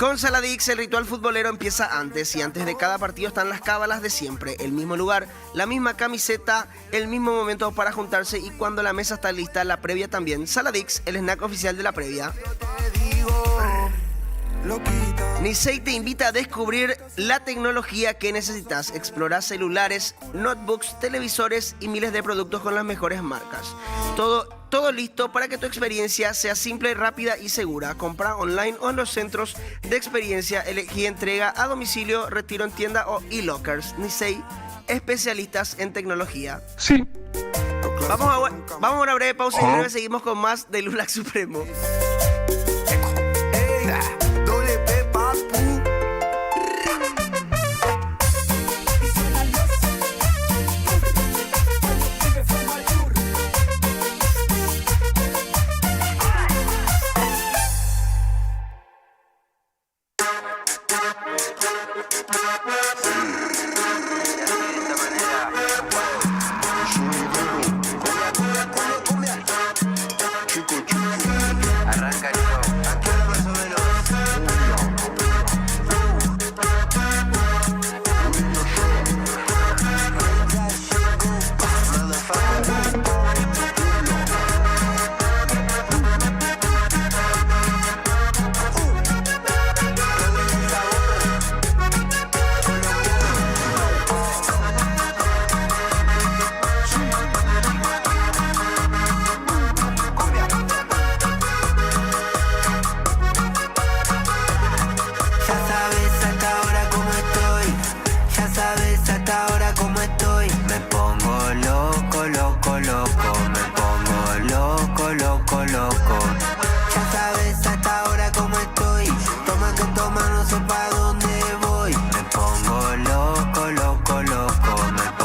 Con Saladix, el ritual futbolero empieza antes y antes de cada partido están las cábalas de siempre. El mismo lugar, la misma camiseta, el mismo momento para juntarse y cuando la mesa está lista, la previa también. Saladix, el snack oficial de la previa. Nisei te invita a descubrir la tecnología que necesitas. Explora celulares, notebooks, televisores y miles de productos con las mejores marcas. Todo listo para que tu experiencia sea simple, rápida y segura. Compra online o en los centros de experiencia. Elegí entrega a domicilio, retiro en tienda o e-lockers. Nisei, especialistas en tecnología. Vamos a una breve pausa y en breve seguimos con más de Lulac Supremo. Toma, no sé pa' dónde voy. Me pongo loco, loco, loco. Me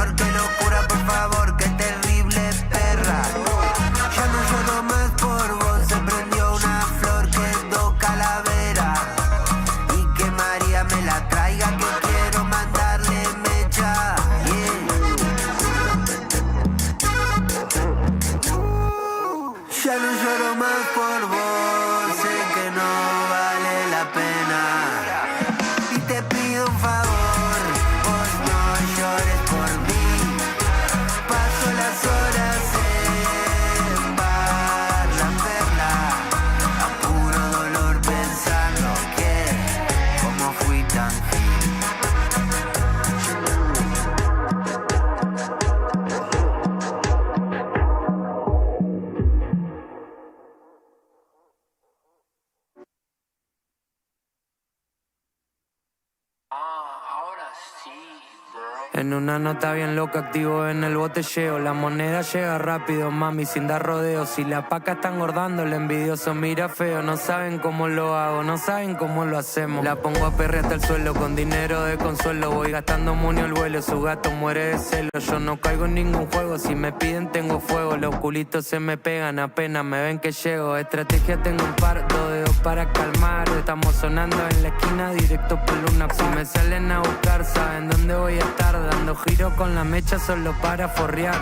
Señor, qué locura, por favor, qué terrible perra. Ya no lloro más por vos, se prendió una flor, quedó calavera. Y que María me la traiga, que quiero mandarle mecha. Ya no lloro más por vos, sé que no vale la pena. Y te pido un favor, vos no llores por mí. Paso las horas en bar La Perla, a puro dolor pensando que como fui tan En una nota bien loca, activo en el botelleo. La moneda llega rápido, mami, sin dar rodeos. Si la paca está engordando, el envidioso mira feo. No saben cómo lo hago, no saben cómo lo hacemos. La pongo a perrear hasta el suelo, con dinero de consuelo. Voy gastando monio al vuelo, su gato muere de celo. Yo no caigo en ningún juego, si me piden tengo fuego. Los culitos se me pegan, apenas me ven que llego. Estrategia tengo un par, dos dedos para calmar. Estamos sonando en la esquina, directo por Luna Park. Si me salen a buscar, saben dónde voy a estar. Dando giro con la mecha solo para forrear.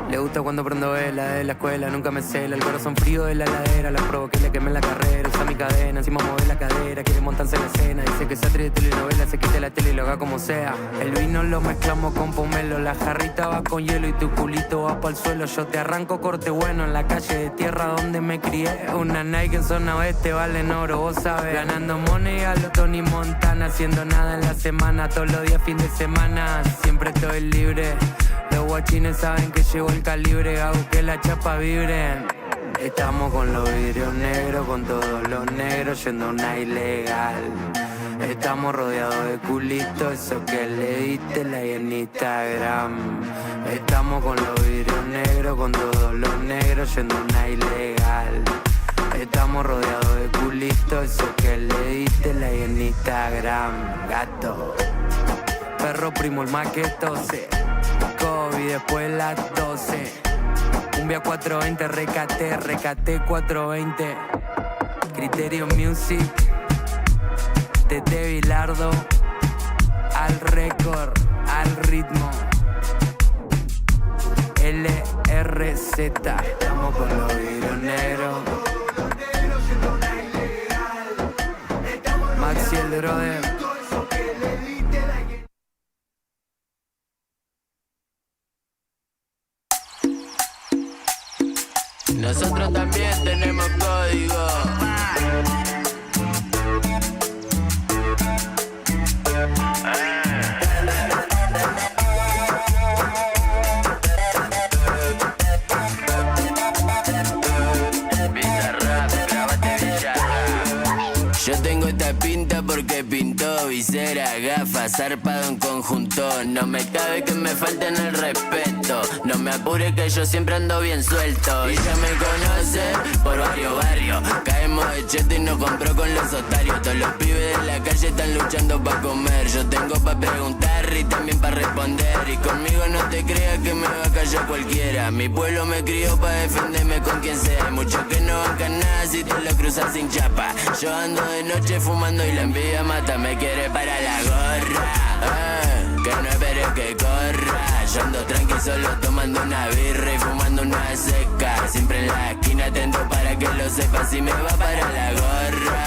Le gusta cuando prendo vela de la escuela, nunca me cela. El corazón frío de la heladera, la provoqué, le quemé la carrera. Usa mi cadena, encima mueve la cadera. Quiere montarse en la escena, dice que se atrieve de telenovela. Se quite la tele y lo haga como sea. El vino lo mezclamos con pomelo, la jarrita va con hielo y tu culito va pa'l suelo. Yo te arranco corte bueno en la calle de tierra donde me crié. Una Nike en zona oeste valen oro, vos sabés. Ganando money a lo Tony Montana, haciendo nada en la semana, todos los días fin de semana. Siempre estoy libre, los guachines saben que llegó el calibre. Hago que la chapa vibre. Estamos con los vidrios negros, con todos los negros yendo a una ilegal. Estamos rodeados de culitos, eso que le diste like en Instagram. Estamos con los vidrios negros, con todos los negros yendo a una ilegal. Estamos rodeados de culitos, eso que le diste like en Instagram. Gato, perro primo el más que tose. COVID después de las 12. Cumbia 420, recate 420. Criterio Music. Tete Bilardo. Al récord, al ritmo. LRZ. Estamos con los vidrios negros. Maxi el Drode. Nosotros también tenemos código. Yo tengo esta pinta porque pintó visera, gafas, zarpado en conjunto. No me cabe que me falten el respeto. No me apure que yo siempre ando bien suelto. Y ya me conoce por varios barrios. Caemos de cheto y nos compró con los otarios. Todos los pibes de la calle están luchando pa' comer. Yo tengo pa' preguntar y también pa' responder. Y conmigo no te creas que me va a callar cualquiera. Mi pueblo me crió pa' defenderme con quien sea. Hay muchos que no bancan nada si te lo cruzas sin chapa. Yo ando de noche fumando y la envidia mata. Me quiere para la gorra, que no espere que corra. Yo ando tranqui solo tomando una birra y fumando una seca. Siempre en la esquina atento para que lo sepas. Si me va para la gorra,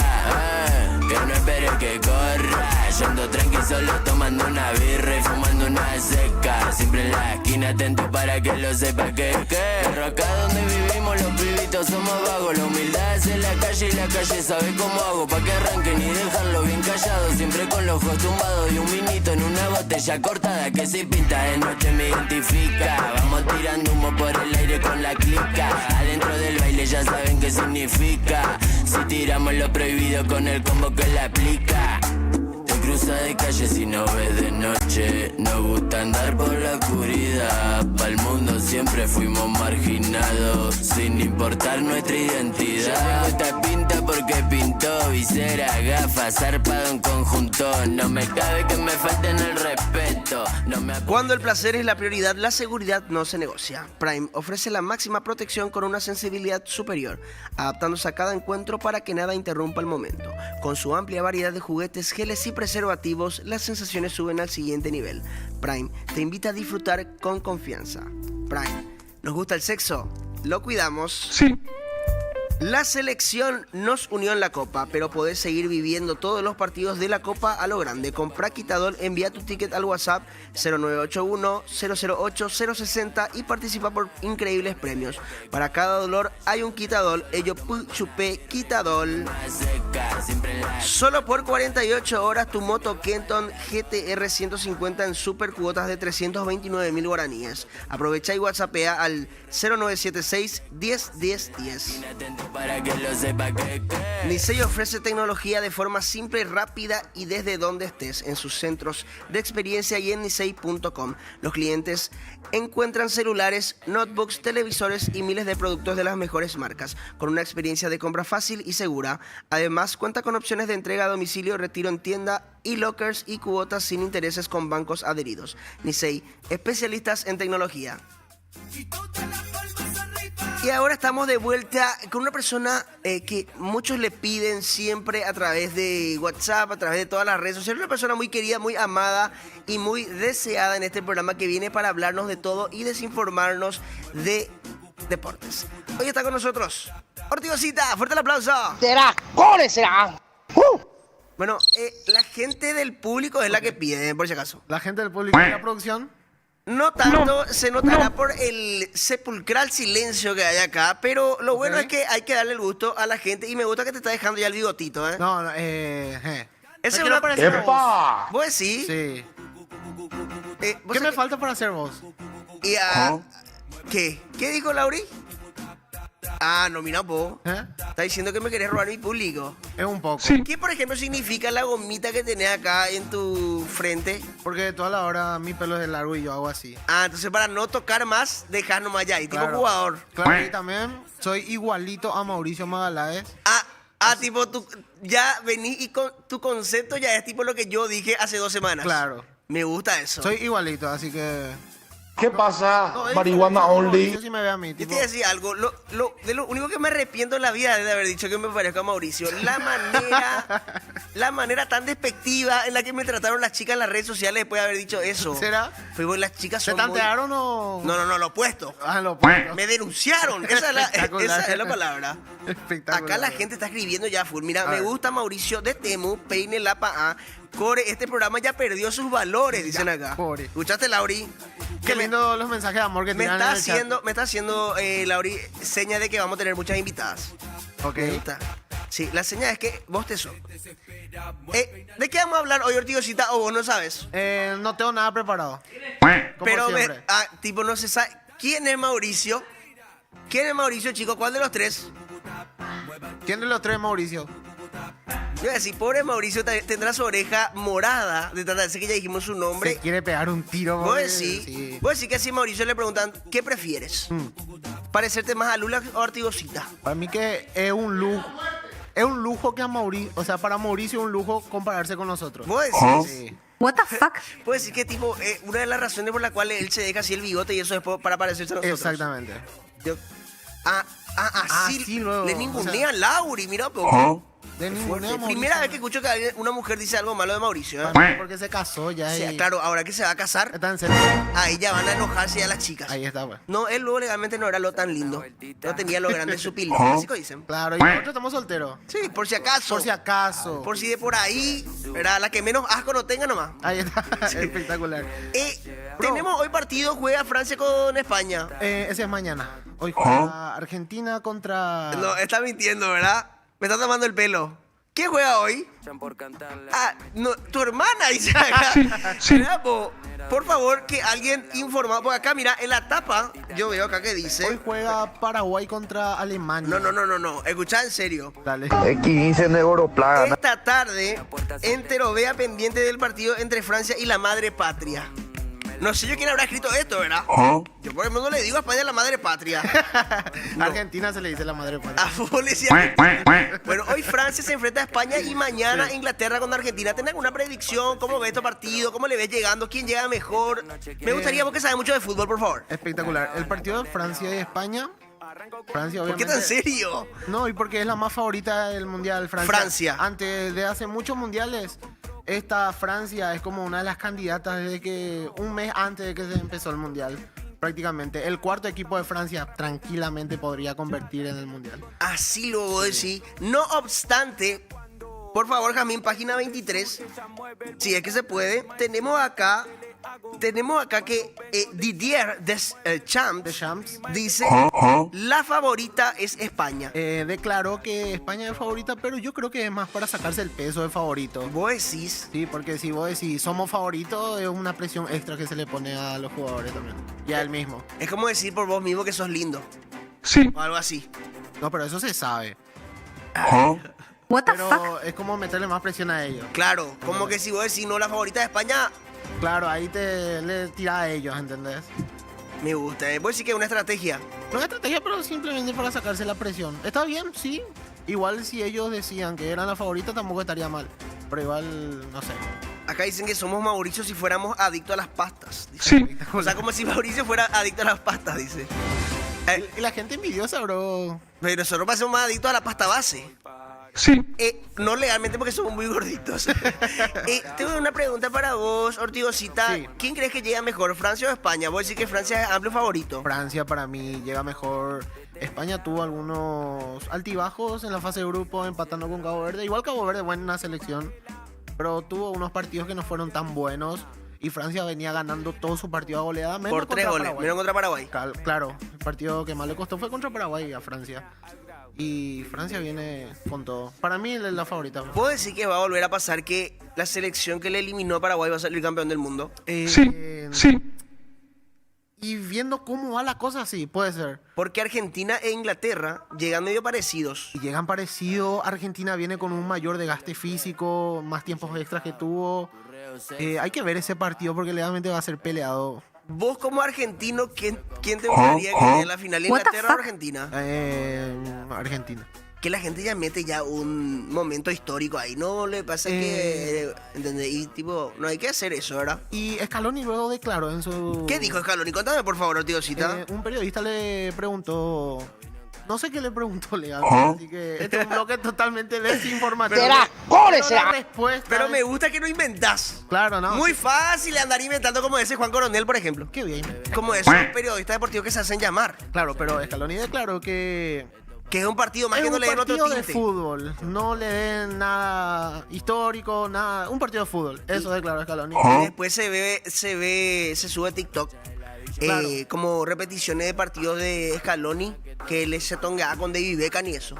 que no espere que corra. Yo ando tranqui solo tomando una birra y fumando una seca. Siempre en la esquina atento para que lo sepas. Pero acá donde vivimos los pibitos somos vagos. La humildad es en la calle y la calle sabe cómo hago. Pa' que arranquen y dejarlo bien callado. Siempre con los ojos tumbados y un vinito en una botella cortada que si pinta de noche me identifica. Vamos tirando humo por el aire con la clica. Adentro del baile ya saben qué significa. Si tiramos lo prohibido con el combo que la aplica. cruza de calle si no ves de noche. Nos gusta andar por la oscuridad. Pa'l mundo siempre fuimos marginados, sin importar nuestra identidad. Yo tengo esta pinta porque pintó visera, gafas, zarpado en conjunto. No me cabe que me falten el respeto. No me Cuando el placer es la prioridad, la seguridad no se negocia. Prime ofrece la máxima protección con una sensibilidad superior, adaptándose a cada encuentro para que nada interrumpa el momento. Con su amplia variedad de juguetes, geles y preservativos, las sensaciones suben al siguiente nivel. Prime te invita a disfrutar con confianza. Prime, ¿nos gusta el sexo? ¿Lo cuidamos? Sí. La selección nos unió en la Copa, pero podés seguir viviendo todos los partidos de la Copa a lo grande. Compra Quitadol, envía tu ticket al WhatsApp 0981-008-060 y participa por increíbles premios. Para cada dolor hay un Quitadol, ello chupé Quitadol. Solo por 48 horas tu moto Kenton GTR 150 en super cuotas de 329.000 guaraníes. Aprovecha y WhatsAppea al 0976 10 10 10. Nicey ofrece tecnología de forma simple, rápida y desde donde estés, en sus centros de experiencia y en nicey.com. Los clientes encuentran celulares, notebooks, televisores y miles de productos de las mejores marcas, con una experiencia de compra fácil y segura. Además, cuenta con opciones de entrega a domicilio, retiro en tienda, y lockers y cuotas sin intereses con bancos adheridos. Nicey, especialistas en tecnología. Y ahora estamos de vuelta con una persona que muchos le piden siempre a través de WhatsApp, a través de todas las redes sociales. Una persona muy querida, muy amada y muy deseada en este programa, que viene para hablarnos de todo y desinformarnos de deportes. Hoy está con nosotros Ortigosita. Fuerte el aplauso. Será, ¿cuáles serán? Bueno, la gente del público es la que pide, por si acaso. La gente del público de la producción. No tanto, se notará por el sepulcral silencio que hay acá, pero lo bueno es que hay que darle el gusto a la gente, y me gusta que te está dejando ya el bigotito, ¿eh? No, Esa es quiero una... parecer a ¡Epa! ¿Vos sí? Sí. ¿Vos ¿Qué me sabés falta para ser vos? que- ¿Qué? ¿Qué dijo Lauri? Ah, no, mira vos. Está diciendo que me querés robar mi público. Es un poco. ¿Qué, por ejemplo, significa la gomita que tenés acá en tu frente? Porque toda la hora mi pelo es de largo y yo hago así. Ah, entonces para no tocar más, dejás nomás ya. Y tipo Claro. jugador. Claro, y también soy igualito a Mauricio Magaláes. Tipo, tú ya venís y tu concepto ya es tipo lo que yo dije hace 2 semanas. Claro. Me gusta eso. Soy igualito, así que... ¿Qué pasa? No, es Marihuana diferente, only. Mauricio sí me ve a mí, Yo tipo... te voy a decir algo, de lo único que me arrepiento en la vida es de haber dicho que me parezco a Mauricio. La manera tan despectiva en la que me trataron las chicas en las redes sociales después de haber dicho eso. ¿Será? Fue porque las chicas ¿Se son muy... tantearon o...? No, lo opuesto. Ah, lo opuesto. Me denunciaron. Esa Espectacular. es la palabra. Espectacular. Acá la gente está escribiendo ya full. Mira, A me ver. gusta Mauricio de Temu, Peine Lapa A. Core, este programa ya perdió sus valores, dicen acá. Core. ¿Escuchaste, Lauri? Qué Que me- lindo los mensajes de amor que Me tiran está en el chat. haciendo, Lauri, seña de que vamos a tener muchas invitadas. Ok. Me gusta. Sí, la señal es que vos te sos. ¿De qué vamos a hablar hoy, Ortigosita, o vos no sabes? No tengo nada preparado. Como Pero siempre. tipo, no se sabe. ¿Quién es Mauricio? ¿Quién es Mauricio, chicos? ¿Cuál de los tres? ¿Quién de los tres, Mauricio? Yo voy a decir, pobre Mauricio tendrá su oreja morada de tratar de decir que ya dijimos su nombre. Se quiere pegar un tiro. Vos porque- decís, sí. vos decís que si a Mauricio le preguntan, ¿qué prefieres? ¿Parecerte más a Lula o a Ortigosita? Para mí que es un lujo. Es un lujo que a Mauricio, o sea, para Mauricio es un lujo compararse con nosotros. ¿Vos decís? Sí. What the fuck? Puedo decir que tipo, una de las razones por las cuales él se deja así el bigote y eso es para parecerse a nosotros. Exactamente. Así sí, luego, le o ningunea sea- a Lauri, mira, pero De ninguna primera vez que escucho que una mujer dice algo malo de Mauricio. ¿eh? Porque se casó ya. O sea, y- claro, ahora que se va a casar, Está en serio. ahí ya van a enojarse ya las chicas. Ahí está, pues. No, él luego legalmente no era lo tan lindo. No tenía lo grande de su pila. Así que dicen. Claro, y nosotros estamos solteros. Sí, por si acaso. Por si acaso. Por si de por ahí, ¿verdad? La que menos asco no tenga nomás. Ahí está. Espectacular. Tenemos hoy partido, juega Francia con España. Ese es mañana. Hoy juega Argentina contra... No, está mintiendo, ¿verdad? Me está tomando el pelo. ¿Quién juega hoy? Ah, no, tu hermana dice acá. Mira, por favor, que alguien informa. Porque acá, mira, en la tapa, yo veo acá que dice. Hoy juega Paraguay contra Alemania. No. Escuchá en serio. Dale. X15 en Europlana. Esta tarde, entero vea pendiente del partido entre Francia y la madre patria. No sé yo quién habrá escrito esto, ¿verdad? Yo por ejemplo no le digo a España la madre patria. No. Argentina se le dice la madre patria. A fútbol le decía. Bueno, hoy Francia se enfrenta a España y mañana Inglaterra con Argentina. ¿Tenés alguna predicción? ¿Cómo ves este partido? ¿Cómo le ves llegando? ¿Quién llega mejor? Me gustaría porque sabe mucho de fútbol, por favor. Espectacular. El partido de Francia y España. Francia, ¿Por obviamente. qué tan serio? No, y porque es la más favorita del mundial, Francia. Antes de hace muchos mundiales, esta Francia es como una de las candidatas desde que un mes antes de que se empezó el mundial. Prácticamente. El cuarto equipo de Francia tranquilamente podría convertir en el mundial. Así lo voy a decir. No obstante, por favor, Jamín, página 23. Si es que se puede. Tenemos acá que Didier Deschamps dice la favorita es España. Declaró que España es favorita, pero yo creo que es más para sacarse el peso de favorito. ¿Vos decís? Sí, porque si vos decís somos favoritos, es una presión extra que se le pone a los jugadores también. Y a él mismo. Es como decir por vos mismo que sos lindo. Sí. O algo así. No, pero eso se sabe. What the Pero fuck? es como meterle más presión a ellos. Claro, como que si vos decís no la favorita de España, Claro, ahí le tira a ellos, ¿entendés? me gusta. Vos decís que es una estrategia. No es estrategia, pero simplemente para sacarse la presión. Está bien, sí. Igual si ellos decían que eran la favorita, tampoco estaría mal. Pero igual, no sé. Acá dicen que somos Mauricio si fuéramos adictos a las pastas. Dice. Sí. O sea, como si Mauricio fuera adicto a las pastas, dice. Y la gente envidiosa, bro. Pero nosotros pasamos más adictos a la pasta base. Sí. No legalmente porque somos muy gorditos. Tengo una pregunta para vos, Ortigosita. Sí. ¿Quién crees que llega mejor, Francia o España? Vos decís que Francia es amplio favorito. Francia para mí llega mejor. España tuvo algunos altibajos en la fase de grupo, empatando con Cabo Verde. Igual Cabo Verde, buena selección. Pero tuvo unos partidos que no fueron tan buenos. Y Francia venía ganando todo su partido a goleada. Menos Por 3 contra goles, Paraguay. menos contra Paraguay. Claro, el partido que más le costó fue contra Paraguay a Francia. Y Francia viene con todo. Para mí es la favorita. ¿Puedo decir que va a volver a pasar que la selección que le eliminó a Paraguay va a salir campeón del mundo? Sí. Y viendo cómo va la cosa, sí, puede ser. Porque Argentina e Inglaterra llegan medio parecidos. Y llegan parecidos. Argentina viene con un mayor desgaste físico, más tiempos extras que tuvo. Hay que ver ese partido porque realmente va a ser peleado. Vos como argentino, ¿quién te gustaría que llegue a la final? ¿Inglaterra o Argentina? Argentina. Que la gente ya mete ya un momento histórico ahí. No le pasa que... ¿Entendés? Y tipo, no hay que hacer eso, ¿verdad? Y Scaloni luego declaró en su... ¿Qué dijo Scaloni? Contame por favor, Ortigosita. Un periodista le preguntó... No sé qué le preguntó Leal, así que este es un bloque totalmente desinformativo. será. Respuesta Pero me gusta que no inventás. Claro, ¿no? Muy fácil andar inventando como ese Juan Coronel, por ejemplo. Qué bien. Como esos periodistas deportivos que se hacen llamar. Claro, pero Scaloni declaró que es un partido más es que no un le den otro partido de tinte. fútbol. No le den nada histórico, nada. Un partido de fútbol. Eso declaró Scaloni. Y después se sube a TikTok. Claro. Como repeticiones de partidos de Scaloni que le se tonguea con David Beckham y eso.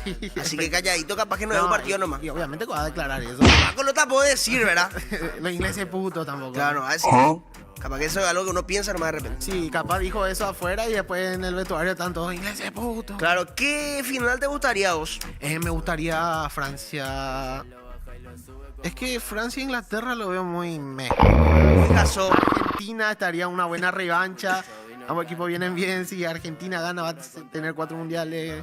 Sí, Así que calladito, capaz que no, es un partido nomás. Y obviamente va a declarar eso. Paco no te puedo decir, ¿verdad? Los ingleses puto tampoco. Claro, así. Capaz que eso es algo que uno piensa nomás de repente. Sí, capaz dijo eso afuera y después en el vestuario están todos ingleses puto. Claro, ¿qué final te gustaría a vos? Me gustaría Francia. Es que Francia e Inglaterra lo veo muy Muy caso. Argentina estaría una buena revancha. Ambos equipos vienen bien. Si Argentina gana, va a tener 4 mundiales.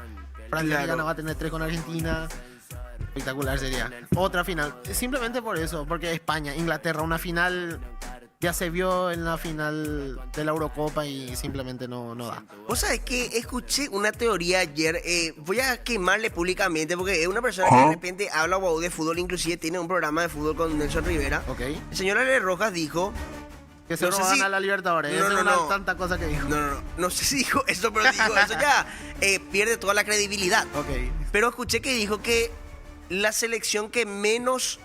Francia Claro. gana, va a tener 3 con Argentina. Espectacular sería. Otra final. Simplemente por eso. Porque España, Inglaterra, una final. Ya se vio en la final de la Eurocopa y simplemente no da. Vos sabés que escuché una teoría ayer, voy a quemarle públicamente porque es una persona que de repente habla wow, de fútbol, inclusive tiene un programa de fútbol con Nelson Rivera. Ok. El señor Ale Rojas dijo... Que se no sé roban si- a la Libertadores. No, Esa no, es una no. tanta cosa que dijo. No sé si dijo eso, pero dijo eso ya pierde toda la credibilidad. Ok. Pero escuché que dijo que la selección que menos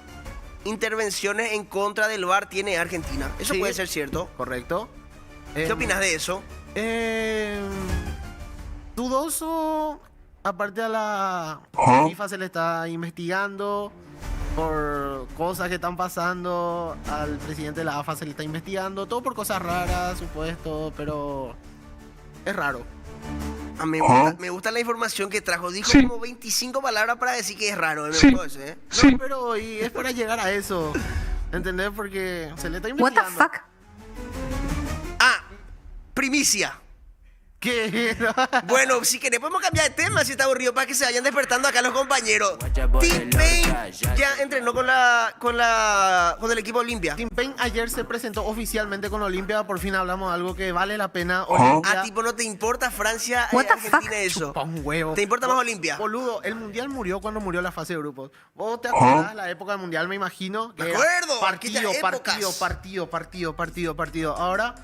intervenciones en contra del VAR tiene Argentina. Eso Sí. puede ser cierto. Correcto. ¿Qué opinas de eso? Dudoso. Aparte a la FIFA se le está investigando por cosas que están pasando, al presidente de la AFA se le está investigando, todo por cosas raras, supuesto, pero es raro. Me gusta la información que trajo. Dijo Sí. como 25 palabras para decir que es raro. Sí. Me gustó ese, Sí. No, pero y es para llegar a eso, ¿entendés? Porque se le está What the investigando. fuck? Ah, primicia. ¿Qué? Bueno, si querés podemos cambiar de tema si está aburrido para que se vayan despertando acá los compañeros. Tim Payne ya entrenó con el equipo Olimpia. Tim Payne ayer se presentó oficialmente con Olimpia, por fin hablamos de algo que vale la pena. A Olimpia, tipo no te importa Francia, What the Argentina fuck? eso. chupa un huevo. ¿Te importa más Olimpia? Boludo, el Mundial murió cuando murió la fase de grupos. ¿Vos te acordás de la época del Mundial, me imagino? Me era acuerdo, Partido, aquellas partido, épocas. partido. Ahora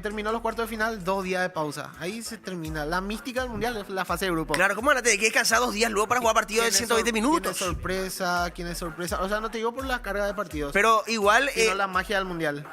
terminó los cuartos de final, 2 días de pausa. Ahí se termina. La mística del Mundial es la fase de grupos. Claro, ¿cómo van a tener que descansar 2 días luego para jugar partidos de 120 minutos? ¿Quién es sorpresa? O sea, no te digo por la carga de partidos, Pero igual sino la magia del Mundial.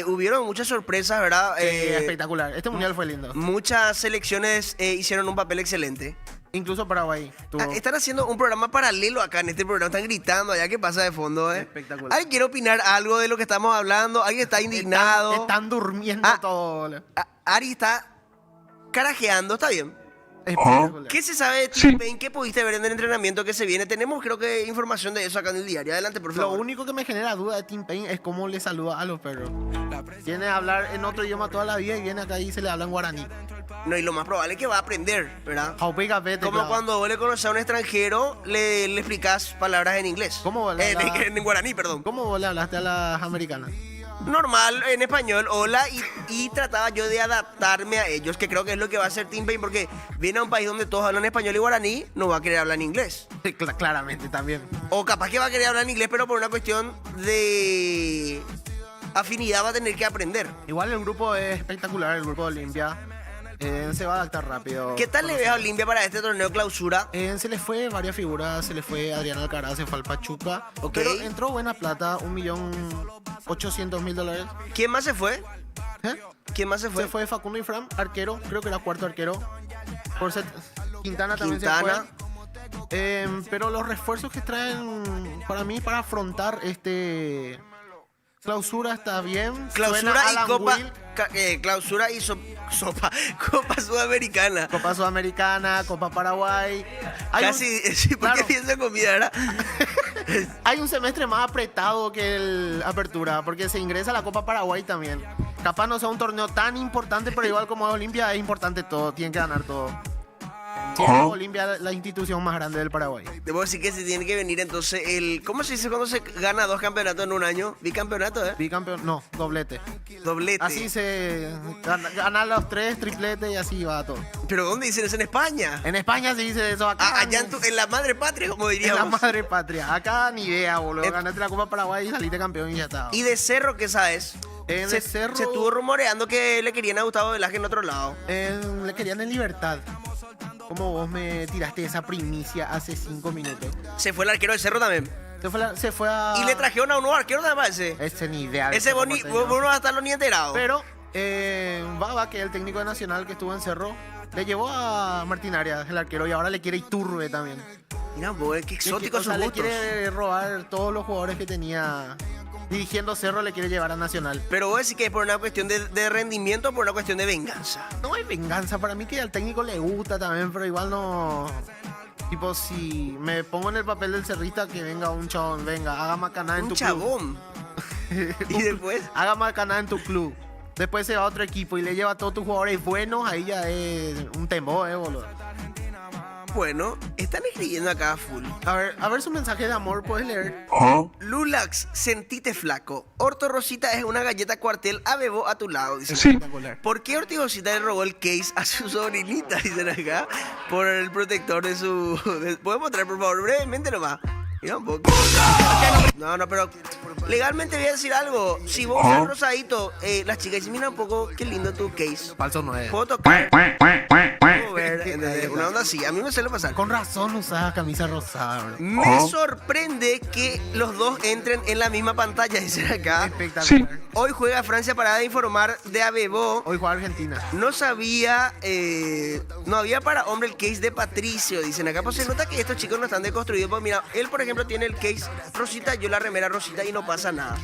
hubieron muchas sorpresas, ¿verdad? Espectacular. Este Mundial fue lindo. Muchas selecciones hicieron un papel excelente. Incluso Paraguay tuvo. Están haciendo un programa paralelo acá en este programa. Están gritando allá. ¿Qué pasa de fondo, Espectacular. ¿Alguien quiere opinar algo de lo que estamos hablando? ¿Alguien está indignado? Están durmiendo todo. Ari está carajeando. Está bien. Espectacular. ¿Qué se sabe de Tim Payne? ¿Qué pudiste ver en el entrenamiento que se viene? Tenemos, creo que, información de eso acá en el diario. Adelante, por Lo favor. único que me genera duda de Tim Payne es cómo le saluda a los perros. Viene a hablar en otro idioma toda la vida y viene acá y se le habla en guaraní. No, y lo más probable es que va a aprender, ¿verdad? Jaupica, vete, Como claro. cuando vos le conoces a un extranjero, le explicas palabras en inglés. ¿Cómo vos le hablas? En guaraní, perdón. ¿Cómo vos le hablaste a las americanas? Normal, en español, hola, y trataba yo de adaptarme a ellos, que creo que es lo que va a hacer Tim Payne, porque viene a un país donde todos hablan español y guaraní, no va a querer hablar en inglés. Sí, claramente también. O capaz que va a querer hablar en inglés, pero por una cuestión de afinidad va a tener que aprender. Igual el grupo es espectacular, el grupo de Olimpia. Se va a adaptar rápido. ¿Qué tal le ves a Olimpia para este torneo clausura? Se le fue varias figuras, se le fue Adrián Alcaraz, se fue al Pachuca. Ok. Pero entró buena plata, 1.800.000 dólares. ¿Quién más se fue? ¿Eh? ¿Quién más se fue? Se fue Facundo Ifram, arquero, creo que era cuarto arquero. Quintana también Quintana. se fue. Pero los refuerzos que traen para mí para afrontar este clausura está bien. Clausura Suena y Alan Copa. Will, Clausura y Copa Sudamericana. Copa Sudamericana, Copa Paraguay. Hay Casi, sí, ¿por qué claro. pienso en comida, verdad? Hay un semestre más apretado que el Apertura, porque se ingresa a la Copa Paraguay también. Capaz no sea un torneo tan importante, pero igual como es Olimpia es importante todo, tienen que ganar todo. Sí, es Olimpia la institución más grande del Paraguay. Debo decir que se tiene que venir entonces ¿cómo se dice cuando se gana 2 campeonatos en un año? Bicampeonato, Bicampeón, no, doblete. Doblete. Así se gana los 3, triplete y así va todo. ¿Pero dónde dicen eso? ¿En España? En España se dice eso acá. Allá en la madre patria, como en la diríamos. madre patria. Acá ni idea, boludo. Ganaste la Copa Paraguay y saliste campeón y ya está. ¿Y de Cerro qué sabes? De Cerro- Se estuvo rumoreando que le querían a Gustavo Velázquez en otro lado. Le querían en libertad. Como vos me tiraste esa primicia hace 5 minutos. Se fue el arquero de Cerro también. Se fue a... Y le trajeron a un nuevo arquero nada más ese. Ese ni idea. Ese vos no vas a estarlo ni enterado. Pero Baba, que es el técnico de Nacional que estuvo en Cerro, le llevó a Martín Arias, el arquero, y ahora le quiere Iturbe también. Mira, vos, qué exótico O sea, sus le gustos. quiere robar todos los jugadores que tenía dirigiendo Cerro, le quiere llevar a Nacional. Pero vos decís que es por una cuestión de rendimiento o por una cuestión de venganza. No hay venganza, para mí que al técnico le gusta también, pero igual no... Tipo, si me pongo en el papel del cerrista, que venga un chabón, venga, haga macaná en Un tu chabón. club. Y después. Haga macaná en tu club. Después se va a otro equipo y le lleva a todos tus jugadores buenos, ahí ya es un temor, boludo. Bueno, están escribiendo acá full. A ver su mensaje de amor, ¿puedes leer? Lulax, sentite flaco. Orto Rosita es una galleta cuartel a bebo a tu lado, dice. Sí. ¿Por qué Ortigosita le robó el case a su sobrinita? Dicen acá. Por el protector de su... ¿Puedes mostrar, por favor, brevemente nomás? Mira un poco. No, pero Legalmente voy a decir algo. Si vos usas rosadito, las chicas dicen, mira un poco, qué lindo tu case. Falso 9. Puedo tocar. Puedo ver, ¿entendés? Una onda así. A mí me suele pasar. Con razón usaba camisa rosada, bro. Me sorprende que los dos entren en la misma pantalla, dicen acá. Espectacular. Hoy juega Francia para informar de Abebo. Hoy juega Argentina. No sabía, no había para hombre el case de Patricio, dicen acá. Pues se nota que estos chicos no están deconstruidos. Pues mira, él por ejemplo tiene el case rosita, yo la remera rosita y no pasa nada.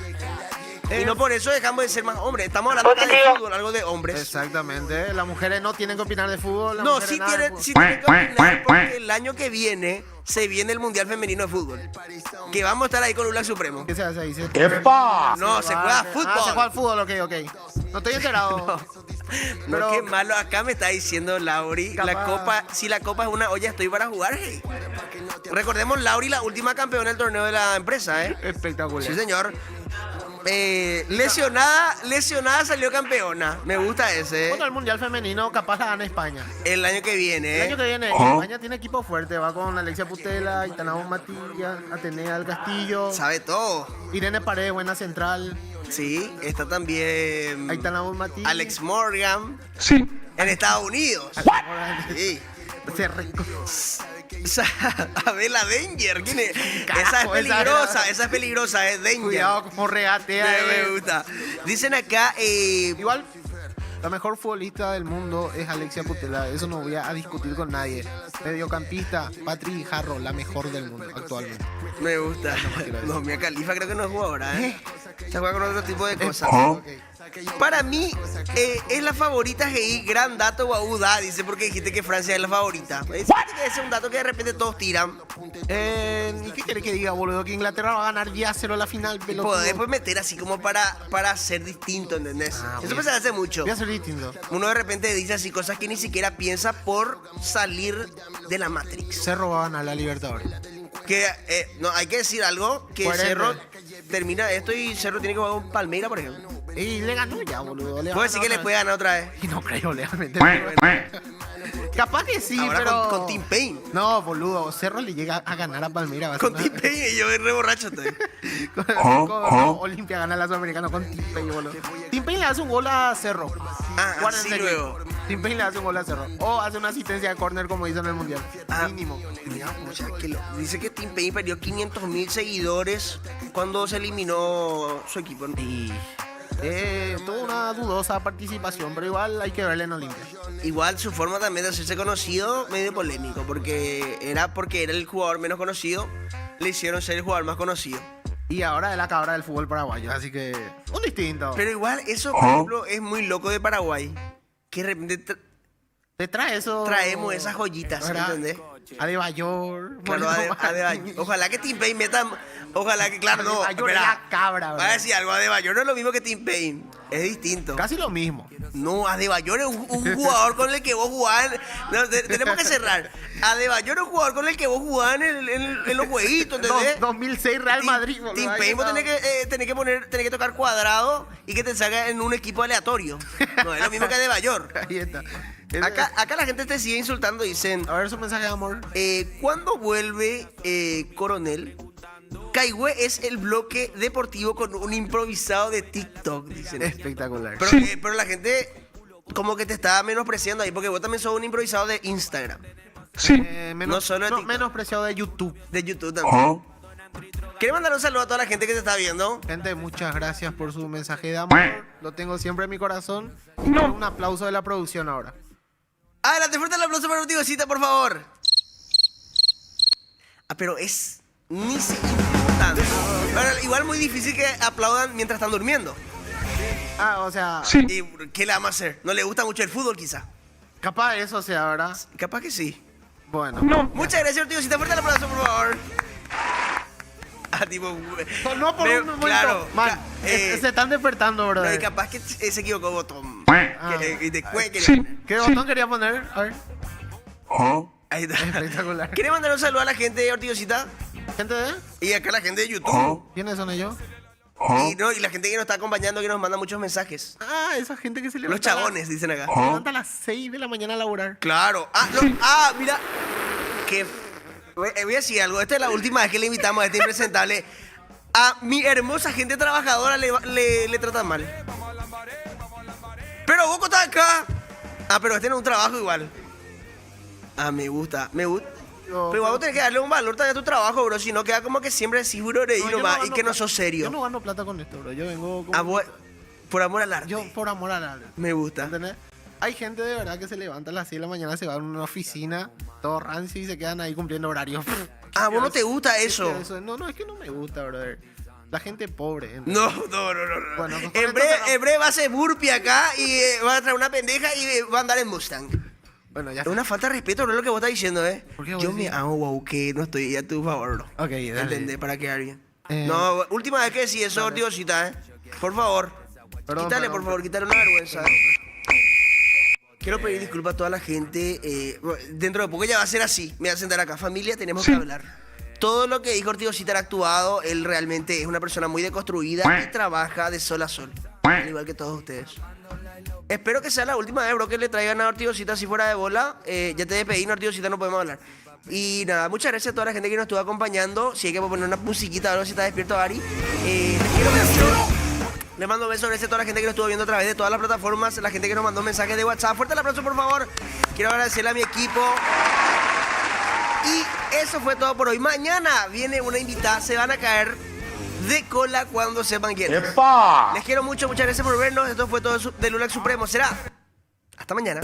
Y no por eso dejamos de ser más hombres. Estamos hablando acá de fútbol, algo de hombres. Exactamente. Las mujeres no tienen que opinar de fútbol. las No, mujeres sí nada de tienen, fútbol. sí tienen que opinar porque el año que viene se viene el Mundial Femenino de Fútbol. Que vamos a estar ahí con un Black Supremo. ¿Qué se hace ahí? No, se juega fútbol. Ah, se juega fútbol, ok. No estoy enterado. No, qué malo. Acá me está diciendo Lauri. La Capaz. copa, si la copa es una olla, estoy para jugar. Hey. Recordemos, Lauri, la última campeona del torneo de la empresa, ¿eh? Espectacular. Sí, señor. Lesionada salió campeona. Me gusta ese. Bueno, el Mundial Femenino capaz la gana España. El año que viene. El año que viene, España tiene equipo fuerte. Va con Alexia Putela, Itana Matilla, Atenea del Castillo. Sabe todo. Irene Paredes, buena central. Sí, está también Aitana Matilla. Alex Morgan. Sí. En Estados Unidos. Sí. Se reco- Abel Danger. ¿Quién es? Carajo, esa es peligrosa, es Danger. Cuidado como regatea. Me gusta. Dicen acá, Igual, la mejor futbolista del mundo es Alexia Putela. Eso no voy a discutir con nadie. Mediocampista, Patri Jarro, la mejor del mundo actualmente. me gusta. No, Mia Khalifa creo que no es jugadora, ¿eh? Se juega con otro tipo de cosas. Para mí, es la favorita GI, gran dato Guauda, dice, porque dijiste que Francia es la favorita. Fíjate que ese es un dato que de repente todos tiran. ¿Y qué querés que diga, boludo? Que Inglaterra va a ganar 10-0 la final, Y pelotudo. poder pues meter así como para ser distinto, ¿entendés? Eso se hace mucho. Voy a ser distinto. Uno de repente dice así cosas que ni siquiera piensa por salir de la Matrix. Cerro va a ganar la Libertadores. Que, no, hay que decir algo, que Coherente. Cerro termina esto y Cerro tiene que jugar con Palmeira, por ejemplo. Y le ganó ya, boludo. Puede decir que le puede ganar otra vez. Y no creo, legalmente. Capaz que sí, Ahora pero... con Team Pain. No, boludo. Cerro le llega a ganar a Palmeiras. Con Team Pain y yo re borracho estoy. Olimpia gana la Sudamericana con Team Pain, boludo. Team Pain le hace un gol a Cerro. Así luego. Team Pain le hace un gol a Cerro. O hace una asistencia de córner como hizo en el Mundial. Ah, Mínimo. Mira, mucha, dice que Team Pain perdió 500,000 seguidores cuando se eliminó su equipo. Tuvo una dudosa participación, pero igual hay que verle en Olimpia. Igual su forma también de hacerse conocido, medio polémico, porque era el jugador menos conocido, le hicieron ser el jugador más conocido. Y ahora es la cabra del fútbol paraguayo, así que un distinto. Pero igual eso, por ejemplo, es muy loco de Paraguay. Que de repente Te trae eso. traemos esas joyitas, ¿verdad? ¿entendés? Adebayor. Claro, Adebayor. Ojalá que Team Pain metan. Ojalá que, claro, no. Adebayor es Espera, la cabra, voy a decir algo. Adebayor no es lo mismo que Team Pain. Es distinto. Casi lo mismo. No, Adebayor es un jugador con el que vos jugás. No, tenemos que cerrar. Adebayor es un jugador con el que vos jugás en los jueguitos, ¿entendés? 2006 Real Madrid. boludo. Team Ahí Pain vos está. tenés que tocar cuadrado y que te salga en un equipo aleatorio. No, es lo mismo que Adebayor. Ahí está. Acá la gente te sigue insultando, dicen. A ver su mensaje de amor. ¿Cuándo vuelve Coronel? Caigüe es el bloque deportivo con un improvisado de TikTok, dicen. Espectacular. Pero la gente como que te está menospreciando ahí, porque vos también sos un improvisado de Instagram. Sí. No solo de TikTok. Menospreciado de YouTube. De YouTube también. ¿Quieres mandar un saludo a toda la gente que te está viendo? Gente, muchas gracias por su mensaje de amor. Lo tengo siempre en mi corazón. Un aplauso de la producción ahora. Adelante, fuerte el aplauso para Ortigo Cita, por favor. Pero es ni siquiera tanto. Pero igual muy difícil que aplaudan mientras están durmiendo. O sea... Sí. ¿Y qué le vamos a hacer? ¿No le gusta mucho el fútbol, quizá? Capaz eso sea, ¿verdad? Capaz que sí. Bueno. Muchas gracias, Ortigo Cita. Fuerte el aplauso, por favor. Tipo... No por un momento. Claro. Man, se están despertando, No, y brother. capaz que se equivocó botón. Y te Sí. ¿Qué botón quería poner? A ver. Ahí está. Espectacular. ¿Quieres mandar un saludo a la gente de Ortigosita? ¿Gente de? Y acá la gente de YouTube. ¿Quiénes son ellos? Y la gente que nos está acompañando, que nos manda muchos mensajes. Esa gente que se Los levanta. chabones, dicen acá. Se levanta a las 6 de la mañana a laburar. Claro. Mira. Que voy a decir algo. Esta es la última vez que le invitamos a este impresentable. A mi hermosa gente trabajadora le tratan mal. Pero vos estás acá. Ah, pero este no es un trabajo igual. Ah, me gusta. Pero igual vos tenés que darle un valor también a tu trabajo, bro. Si no, queda como que siempre así, bro, y que no sos serio. Yo no gano plata con esto, bro. Yo vengo con... Ah, por amor al arte. Yo por amor al arte. Me gusta. ¿Entendés? Hay gente de verdad que se levanta a las 6 de la mañana, se va a una oficina, todo rancio y se quedan ahí cumpliendo horarios. Ah, ¿vos no te gusta eso? No, es que no me gusta, brother. La gente pobre. ¿Entendés? No. Bueno, en breve va a ser burpee acá y va a traer una pendeja y va a andar en Mustang. Bueno, ya Es una falta de respeto, bro, lo que vos estás diciendo, ¿Por qué vos Yo decís? me amo, wow, que no estoy a tu favor, bro. Ok, dale. ¿Entendés? Para quedar bien. Eh, No, última vez que decís eso, dale. Diosita, Por favor. Quítale, por favor, quítale una vergüenza. Quiero pedir disculpas a toda la gente. Dentro de poco ya va a ser así. Me voy a sentar acá. Familia, tenemos que hablar. Todo lo que dijo Ortigoncita era actuado. Él realmente es una persona muy deconstruida y trabaja de sol a sol. Al igual que todos ustedes. Espero que sea la última vez, bro, que le traigan a Ortigoncita si fuera de bola. Ya te despedí, no, Ortigoncita, no podemos hablar. Y nada, muchas gracias a toda la gente que nos estuvo acompañando. Si hay que poner una musiquita, algo si está despierto, Ari. Les quiero mucho. Le mando besos a toda la gente que nos estuvo viendo a través de todas las plataformas, la gente que nos mandó mensajes de WhatsApp. Fuerte el aplauso, por favor. Quiero agradecerle a mi equipo. Y eso fue todo por hoy. Mañana viene una invitada, se van a caer de cola cuando sepan quién es. Les quiero mucho, muchas gracias por vernos. Esto fue todo de Lulax Supremo. Será hasta mañana.